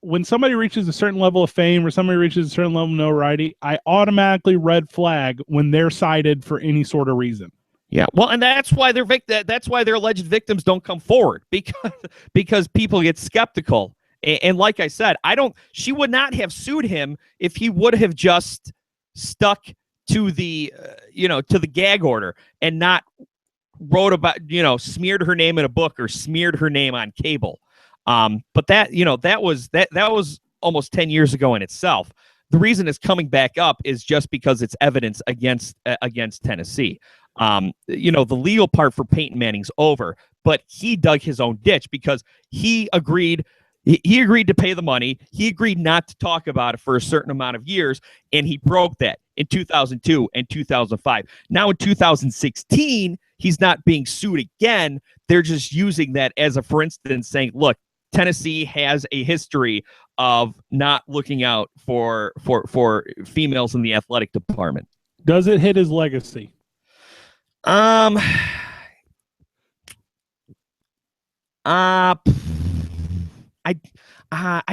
When somebody reaches a certain level of fame or somebody reaches a certain level of notoriety, I automatically red flag when they're cited for any sort of reason. Yeah, well, and that's why that's why their alleged victims don't come forward because people get skeptical. And like I said, she would not have sued him if he would have just stuck to the to the gag order and not wrote about smeared her name in a book or smeared her name on cable. But that was almost 10 years ago in itself. The reason it's coming back up is just because it's evidence against Tennessee. The legal part for Peyton Manning's over, but he dug his own ditch because he agreed to pay the money. He agreed not to talk about it for a certain amount of years, and he broke that in 2002 and 2005. Now in 2016, he's not being sued again. They're just using that as a for instance, saying, look, Tennessee has a history of not looking out for females in the athletic department. Does it hit his legacy? I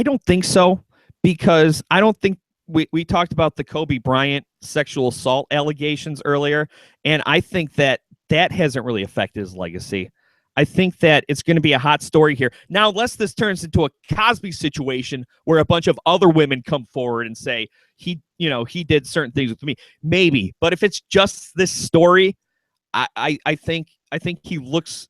don't think so, because I don't think we talked about the Kobe Bryant sexual assault allegations earlier, and I think that hasn't really affected his legacy. I think that it's going to be a hot story here. Now, unless this turns into a Cosby situation where a bunch of other women come forward and say he did certain things with me, maybe. But if it's just this story, I think he looks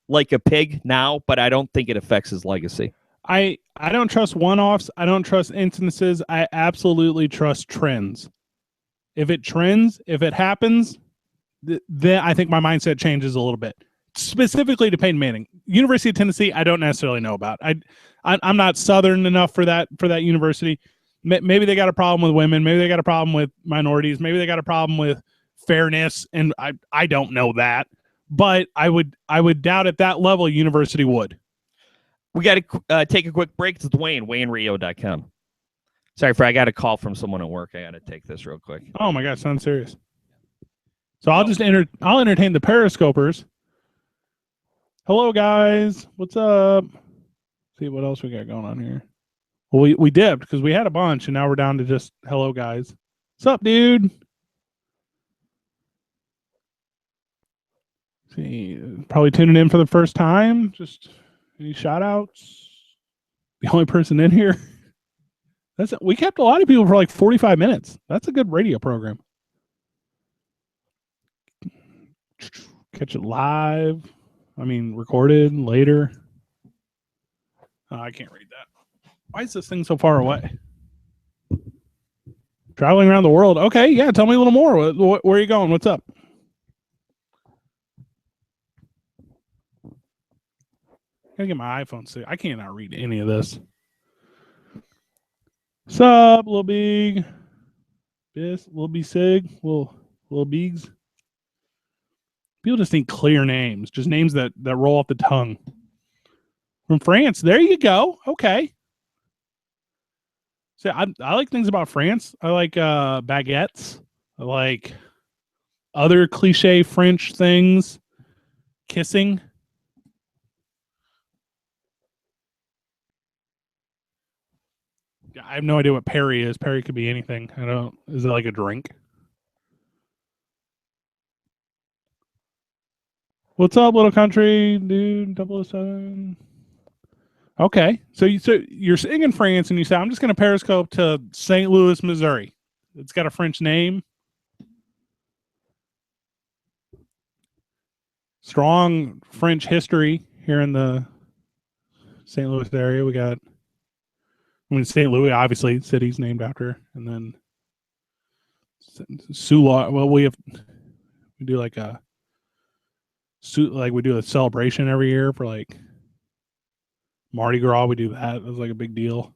like a pig now, but I don't think it affects his legacy. I don't trust one-offs. I don't trust instances. I absolutely trust trends. If it trends, if it happens, then I think my mindset changes a little bit. Specifically to Peyton Manning, University of Tennessee, I don't necessarily know about. I'm not Southern enough for that university. Maybe they got a problem with women. Maybe they got a problem with minorities. Maybe they got a problem with fairness, and I don't know that. But I would doubt at that level a university would. We got to take a quick break. It's Dwayne, WayneRio.com. Sorry, I got a call from someone at work. I got to take this real quick. Oh my God, sounds serious. So I'll entertain the Periscopers. Hello guys, what's up? See what else we got going on here. Well, we dipped because we had a bunch, and now we're down to just hello guys. What's up, dude? See, probably tuning in for the first time. Just any shout outs? The only person in here. We kept a lot of people for like 45 minutes. That's a good radio program. Catch it live. I mean, recorded later. I can't read that. Why is this thing so far away? Traveling around the world. Okay, yeah, tell me a little more. Where are you going? What's up? Gotta get my iPhone sick. I cannot read any of this. Sup, Lil Big? Lil B Sig? Lil Bigs? People just need clear names, just names that roll off the tongue. From France, there you go. Okay. So I like things about France. I like baguettes. I like other cliche French things. Kissing. I have no idea what Perry is. Perry could be anything. Is it like a drink? What's up, little country dude? 007. Okay, so you're sitting in France, and you say, "I'm just going to Periscope to St. Louis, Missouri." It's got a French name. Strong French history here in the St. Louis area. We got, St. Louis, obviously, city's named after her. And then Sula. Well, we do like we do a celebration every year for like Mardi Gras. We do that. It was like a big deal.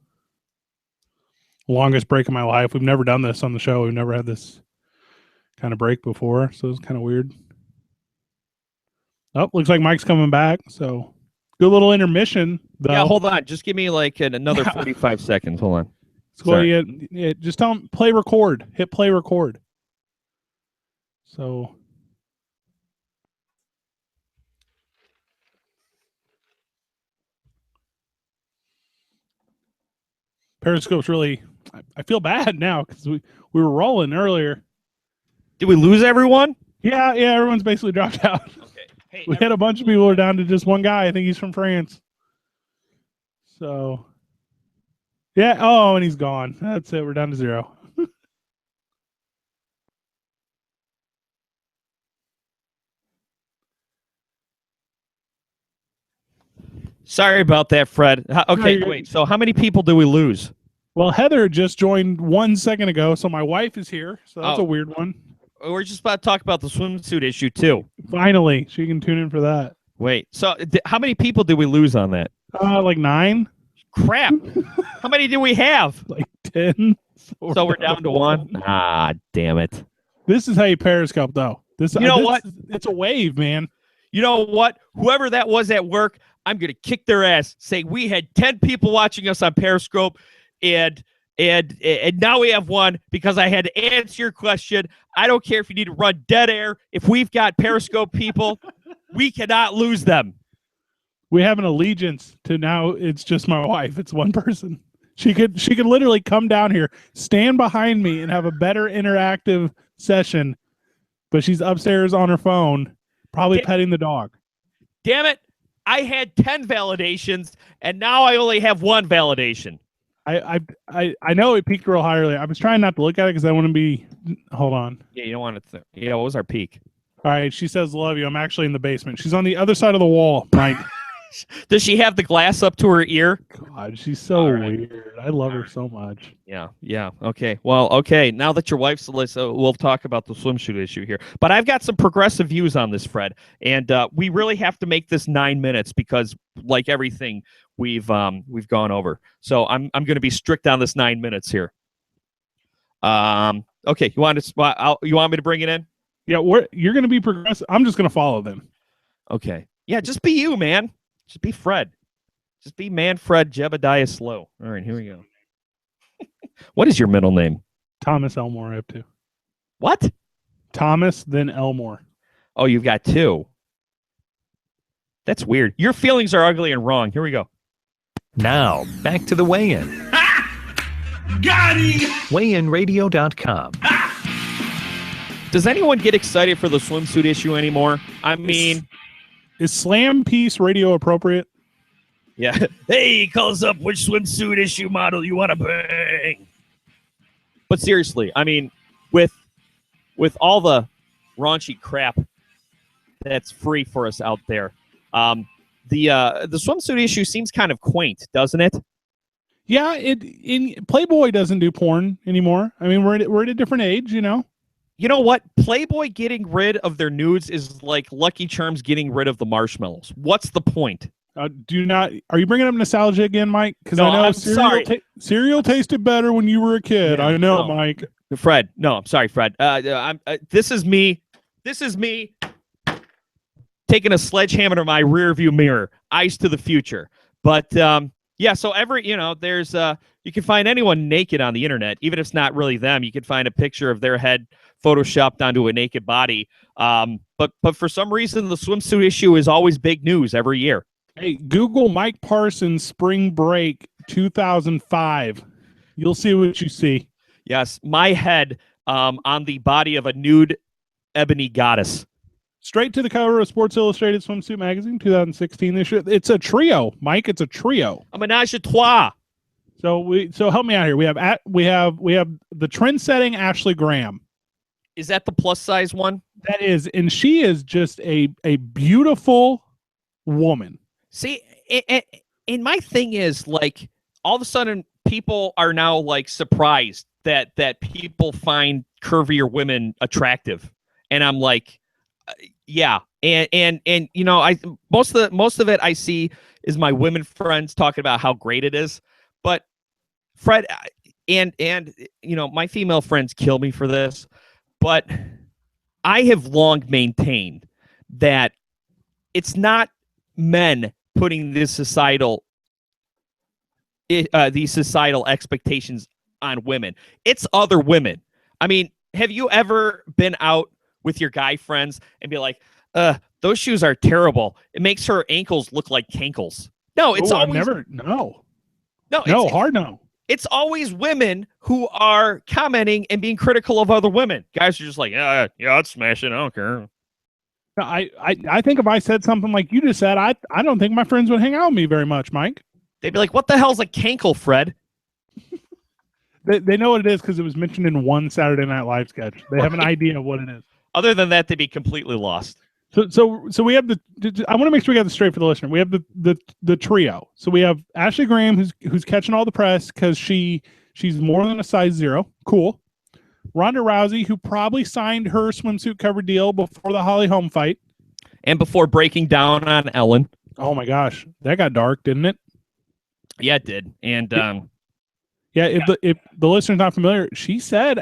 Longest break of my life. We've never done this on the show. We've never had this kind of break before, so it's kind of weird. Oh, looks like Mike's coming back. So good little intermission, though. Yeah, hold on. Just give me like another 45 seconds. Hold on. So just tell him play record. Hit play record. So Periscope's really. I feel bad now because we were rolling earlier. Did we lose everyone? Yeah. Everyone's basically dropped out. Okay. Hey, We had a bunch of people who are down to just one guy. I think he's from France. So, yeah. Oh, and he's gone. That's it. We're down to 0. Sorry about that, Fred. Okay, No, wait. So how many people do we lose? Well, Heather just joined 1 second ago, so my wife is here. So that's a weird one. We're just about to talk about the swimsuit issue, too. Finally, she can tune in for that. Wait. So how many people did we lose on that? Like 9. Crap. How many do we have? Like 10. So we're down to 1? Ah, damn it. This is how you Periscope, though. What? It's a wave, man. You know what? Whoever that was at work, I'm going to kick their ass. Say we had 10 people watching us on Periscope, and now we have 1 because I had to answer your question. I don't care if you need to run dead air. If we've got Periscope people, we cannot lose them. We have an allegiance to now. It's just my wife. It's one person. She could literally come down here, stand behind me, and have a better interactive session. But she's upstairs on her phone, probably petting the dog. Damn it! I had 10 validations, and now I only have 1 validation. I know it peaked real high earlier. I was trying not to look at it because I want to be. Hold on. Yeah, you don't want to. Yeah, what was our peak? All right, she says, "Love you." I'm actually in the basement. She's on the other side of the wall, Mike. Does she have the glass up to her ear? God, she's so weird. I love her so much. Yeah. Okay. Well, okay. Now that your wife's we'll talk about the swimsuit issue here. But I've got some progressive views on this, Fred, and we really have to make this 9 minutes because, like everything, we've gone over. So I'm going to be strict on this 9 minutes here. Okay. You want me to bring it in? Yeah. You're going to be progressive. I'm just going to follow them. Okay. Yeah. Just be you, man. Just be Fred. Just be Manfred Jebediah Slow. All right, here we go. What is your middle name? Thomas Elmore, I have 2. What? Thomas, then Elmore. Oh, you've got 2. That's weird. Your feelings are ugly and wrong. Here we go. Now, back to the weigh-in. Got him! WeighInRadio.com. Does anyone get excited for the swimsuit issue anymore? I mean... Is Slam Piece radio appropriate? Yeah. Hey, call us up. Which swimsuit issue model you want to bang? But seriously, I mean, with all the raunchy crap that's free for us out there, the swimsuit issue seems kind of quaint, doesn't it? Yeah. Playboy doesn't do porn anymore. I mean, we're at a different age, you know. You know what? Playboy getting rid of their nudes is like Lucky Charms getting rid of the marshmallows. What's the point? Are you bringing up nostalgia again, Mike? Because No, I know I'm cereal tasted better when you were a kid. Yeah, I know, no. Mike. Fred, no, I'm sorry, Fred. This is me taking a sledgehammer to my rear view mirror, eyes to the future. But yeah, so there's you can find anyone naked on the internet, even if it's not really them. You can find a picture of their head photoshopped onto a naked body. But for some reason, the swimsuit issue is always big news every year. Hey, Google Mike Parsons Spring Break 2005. You'll see what you see. Yes, my head on the body of a nude ebony goddess. Straight to the cover of Sports Illustrated Swimsuit Magazine 2016 issue. It's a trio, Mike. It's a trio. A menage a trois. So help me out here. We have the trend-setting Ashley Graham. Is that the plus size one? That is, and she is just a beautiful woman. See, And my thing is, like, all of a sudden people are now like surprised that people find curvier women attractive. And I'm like, yeah. And you know, most of it I see is my women friends talking about how great it is. But Fred, and you know, my female friends kill me for this, but I have long maintained that it's not men putting these societal expectations on women. It's other women. I mean, have you ever been out with your guy friends and be like, those shoes are terrible. It makes her ankles look like cankles. No, it's always no. It's always women who are commenting and being critical of other women. Guys are just like, yeah, I'd smash it. I don't care. I think if I said something like you just said, I don't think my friends would hang out with me very much, Mike. They'd be like, what the hell's a cankle, Fred? They know what it is because it was mentioned in one Saturday Night Live sketch. They have an idea of what it is. Other than that, they'd be completely lost. So we have I want to make sure we got this straight for the listener. We have the trio. So we have Ashley Graham who's catching all the press because she's more than a size 0. Cool. Ronda Rousey, who probably signed her swimsuit cover deal before the Holly Holm fight. And before breaking down on Ellen. Oh my gosh. That got dark, didn't it? Yeah, it did. And if the listener's not familiar, she said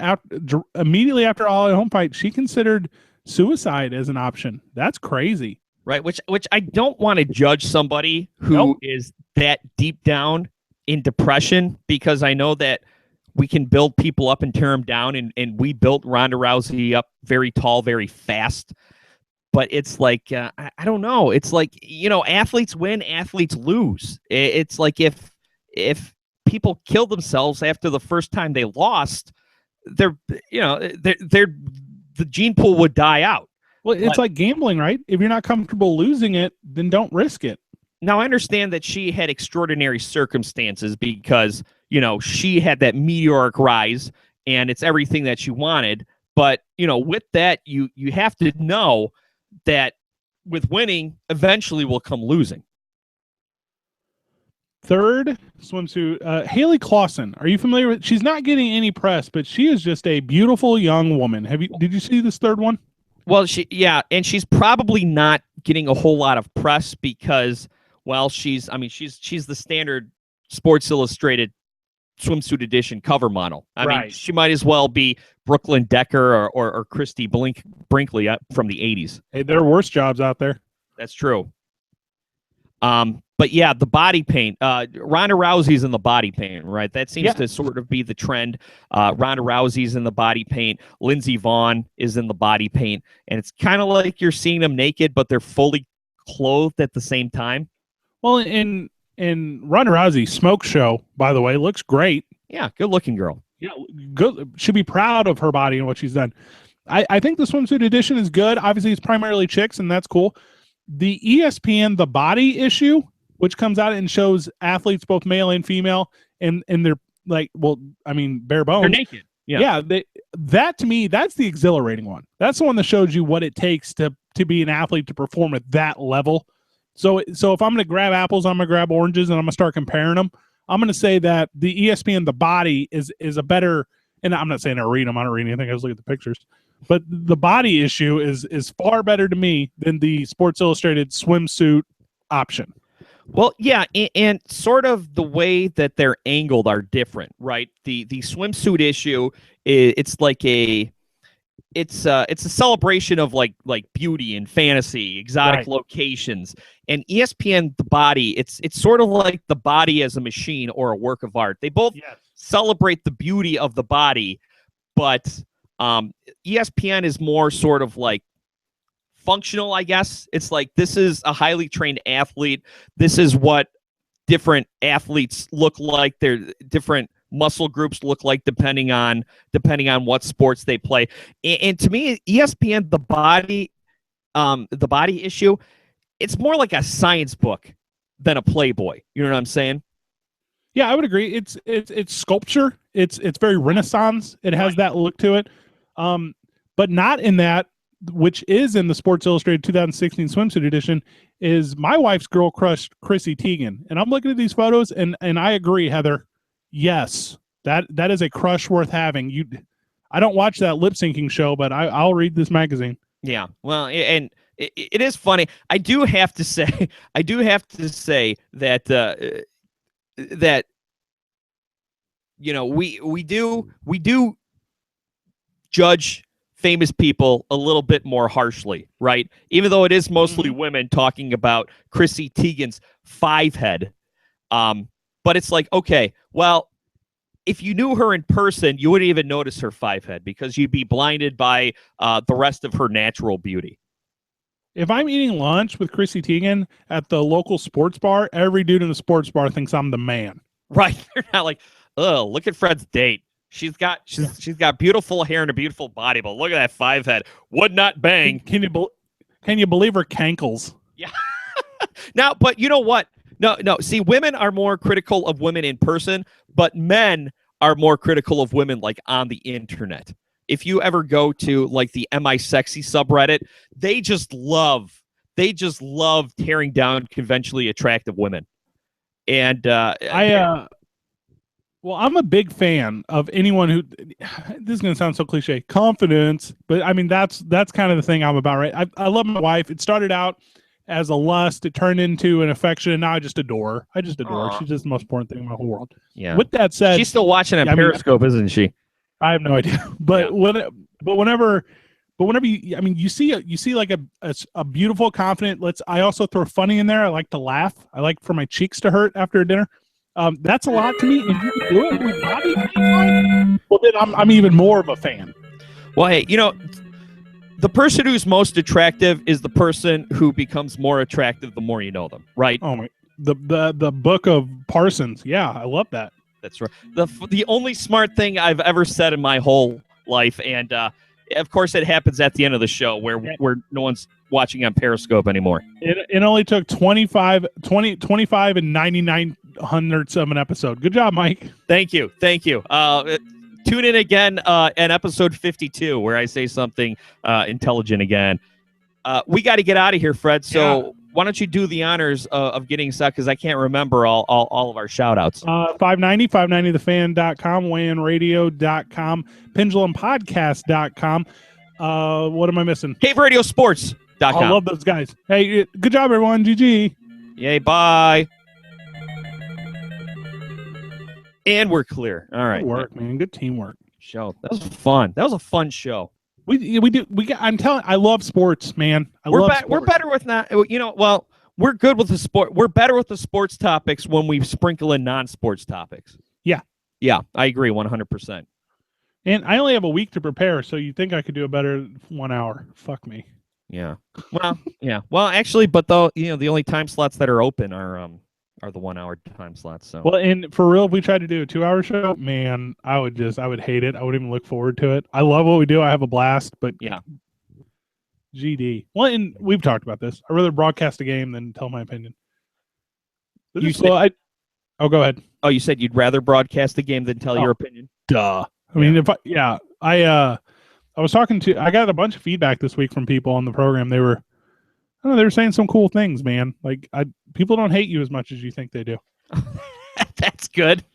immediately after Holly Holm fight, she considered suicide as an option. That's crazy. Right, which I don't want to judge somebody who is that deep down in depression, because I know that we can build people up and tear them down, and we built Ronda Rousey up very tall, very fast. But it's like, I don't know. It's like, you know, athletes win, athletes lose. It's like if people kill themselves after the first time they lost, the gene pool would die out. Well, it's like gambling, right? If you're not comfortable losing it, then don't risk it. Now, I understand that she had extraordinary circumstances because, you know, she had that meteoric rise and it's everything that she wanted. But, you know, with that, you have to know that with winning, eventually will come losing. Third swimsuit, Haley Clausen. Are you familiar with? She's not getting any press, but she is just a beautiful young woman. Did you see this third one? Well, and she's probably not getting a whole lot of press because, well, she's the standard Sports Illustrated swimsuit edition cover model. I mean, she might as well be Brooklyn Decker or Christy Brinkley from the 80s. Hey, there are worse jobs out there. That's true. But yeah, the body paint. Ronda Rousey's in the body paint, right? That seems to sort of be the trend. Ronda Rousey's in the body paint. Lindsey Vonn is in the body paint, and it's kind of like you're seeing them naked, but they're fully clothed at the same time. Well, in Ronda Rousey Smoke Show, by the way, looks great. Yeah, good looking girl. Yeah, good. Should be proud of her body and what she's done. I think the swimsuit edition is good. Obviously, it's primarily chicks, and that's cool. The ESPN The Body issue, which comes out and shows athletes, both male and female, and they're like, well, I mean, bare bones. They're naked. Yeah. That to me, that's the exhilarating one. That's the one that shows you what it takes to be an athlete to perform at that level. So if I'm going to grab apples, I'm going to grab oranges, and I'm going to start comparing them. I'm going to say that the ESPN The Body is a better, and I'm not saying I read them. I don't read anything. I just look at the pictures. But the body issue is far better to me than the Sports Illustrated swimsuit option. Well, yeah, and sort of the way that they're angled are different, right? The swimsuit issue, it's a celebration of like beauty and fantasy, exotic locations. And ESPN The Body, it's sort of like the body as a machine or a work of art. They both celebrate the beauty of the body, but ESPN is more sort of like functional, I guess. It's like, this is a highly trained athlete. This is what different athletes look like. They're different muscle groups look like depending on what sports they play. And to me, ESPN The body issue, it's more like a science book than a Playboy. You know what I'm saying? Yeah, I would agree. It's sculpture. It's very Renaissance. It has that look to it. But not in that which is in the Sports Illustrated 2016 swimsuit edition, is my wife's girl crush, Chrissy Teigen. And I'm looking at these photos, and I agree, Heather. Yes, that is a crush worth having. I don't watch that lip syncing show, but I'll read this magazine. Yeah, well, and it is funny. I do have to say that that we do judge famous people a little bit more harshly, right? Even though it is mostly women talking about Chrissy Teigen's 5-head. But it's like, okay, well, if you knew her in person, you wouldn't even notice her 5-head because you'd be blinded by the rest of her natural beauty. If I'm eating lunch with Chrissy Teigen at the local sports bar, every dude in the sports bar thinks I'm the man. Right. They're not like, oh, look at Fred's date. She's got beautiful hair and a beautiful body, but look at that 5-head. Would not bang. Can you believe her cankles? Yeah. Now, but you know what? No. See, women are more critical of women in person, but men are more critical of women like on the internet. If you ever go to like the Am I Sexy subreddit, they just love tearing down conventionally attractive women. And well, I'm a big fan of anyone who, this is going to sound so cliche, confidence, but I mean, that's kind of the thing I'm about, right? I love my wife. It started out as a lust. It turned into an affection, and now I just adore her. Aww. She's just the most important thing in my whole world. Yeah. With that said, she's still watching on Periscope, isn't she? I have no idea. But whenever you see like a beautiful, confident, I also throw funny in there. I like to laugh. I like for my cheeks to hurt after dinner. That's a lot to me. If you can do it with body, well, then I'm even more of a fan. Well, hey, the person who's most attractive is the person who becomes more attractive the more you know them, right? Oh my, the book of Parsons. Yeah, I love that. That's right. The only smart thing I've ever said in my whole life, and of course it happens at the end of the show where no one's watching on Periscope anymore. It only took 25 and 99 hundredths of an episode. Good job, Mike. Thank you. Tune in again in episode 52 where I say something intelligent again. We got to get out of here, Fred. So why don't you do the honors of getting stuck, because I can't remember all of our shout outs. 590thefan.com, weighhinradio.com, pendulumpodcast.com. What am I missing? CaveRadioSports.com. I love those guys. Hey, good job, everyone. GG. Yay, bye. And we're clear. All right. Good work, man. Good teamwork. Show. That was fun. That was a fun show. I love sports, man. We're better with we're good with the sport. We're better with the sports topics when we sprinkle in non-sports topics. Yeah, I agree 100%. And I only have a week to prepare, so you think I could do a better 1 hour. Fuck me. Yeah. Well, yeah. Well, actually, but though, the only time slots that are open are the 1 hour time slots. So well, and for real, if we tried to do a 2 hour show, man, I would hate it. I wouldn't even look forward to it. I love what we do. I have a blast, but yeah. GD. Well, and we've talked about this. I'd rather broadcast a game than tell my opinion. Go ahead. Oh, you said you'd rather broadcast the game than tell your opinion? Duh. I mean, I was talking to, I got a bunch of feedback this week from people on the program. They were saying some cool things, man. Like, people don't hate you as much as you think they do. That's good.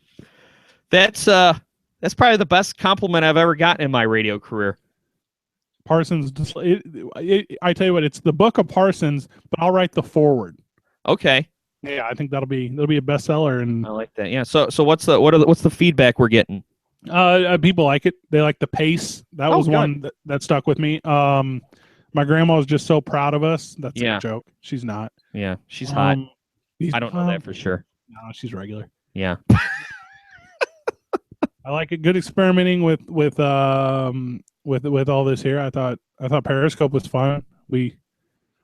That's probably the best compliment I've ever gotten in my radio career. Parsons, I tell you what, it's the book of Parsons, but I'll write the foreword. Okay. Yeah, I think that'll be a bestseller. And I like that. Yeah. So what's the feedback we're getting? People like it. They like the pace. That was one that stuck with me. My grandma was just so proud of us. That's a joke. She's not. Yeah, she's hot. I don't know that for sure. No, she's regular. Yeah. I like it. Good experimenting with all this here. I thought Periscope was fun. We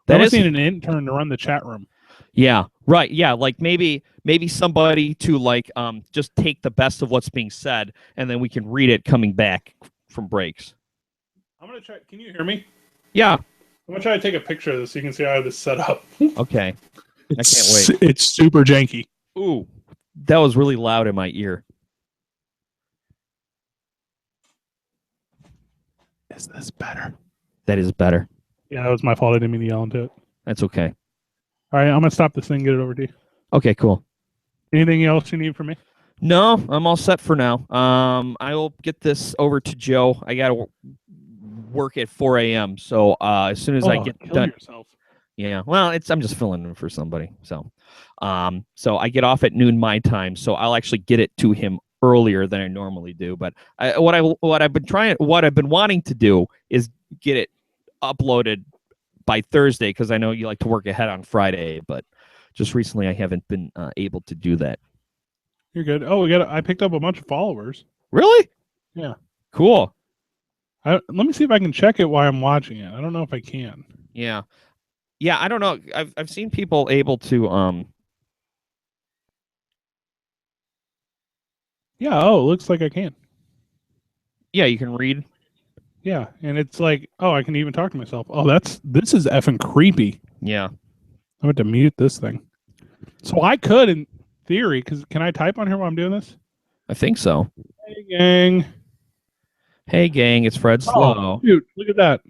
seen an intern to run the chat room. Yeah. Right. Yeah. Like maybe somebody to just take the best of what's being said, and then we can read it coming back from breaks. I'm gonna try. Can you hear me? Yeah. I'm gonna try to take a picture of this so you can see how I have this set up. Okay. I can't wait. It's super janky. Ooh, that was really loud in my ear. Is this better? That is better. Yeah, that was my fault. I didn't mean to yell into it. That's okay. All right, I'm gonna stop this thing and get it over to you. Okay, cool. Anything else you need from me? No, I'm all set for now. I will get this over to Joe. I got to work at 4 a.m. So as soon as I get kill done, yourself. yeah. Well, I'm just filling in for somebody. So, so I get off at noon my time. So I'll actually get it to him earlier than I normally do. But what I've been wanting to do is get it uploaded by Thursday because I know you like to work ahead on Friday. But just recently, I haven't been able to do that. You're good. Oh, I picked up a bunch of followers. Really? Yeah. Cool. Let me see if I can check it while I'm watching it. I don't know if I can. Yeah. Yeah, I don't know. I've seen people able to Yeah, oh, it looks like I can. yeah, you can read. Yeah, and it's like, oh, I can even talk to myself. Oh, this is effing creepy. Yeah. I'm going to mute this thing. So I could, in theory, because can I type on here while I'm doing this? I think so. Hey, gang. Hey gang, it's Fred Slow. Oh, dude, look at that.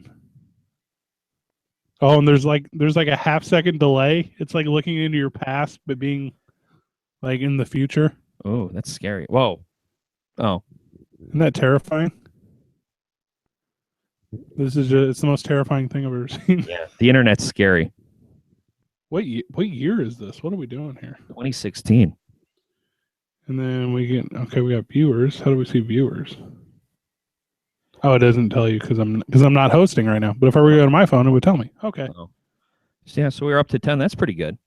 Oh, and there's like a half-second delay. It's like looking into your past, but being like in the future. Oh, that's scary. Whoa. Oh. Isn't that terrifying? It's the most terrifying thing I've ever seen. Yeah. The internet's scary. What year is this? What are we doing here? 2016. And then we got viewers. How do we see viewers? Oh, it doesn't tell you because I'm not hosting right now. But if I were to go to my phone, it would tell me. Okay. Oh. Yeah, so we were up to 10. That's pretty good.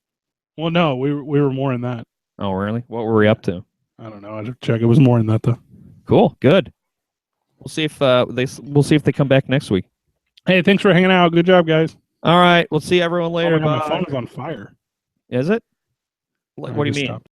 Well, no, we were more in that. Oh, really? What were we up to? I don't know. I have to check. It was more in that though. Cool. Good. We'll see if they come back next week. Hey, thanks for hanging out. Good job, guys. All right. We'll see everyone later. Oh my God, Bye. my phone is on fire. Is it? I What do you just mean? stopped.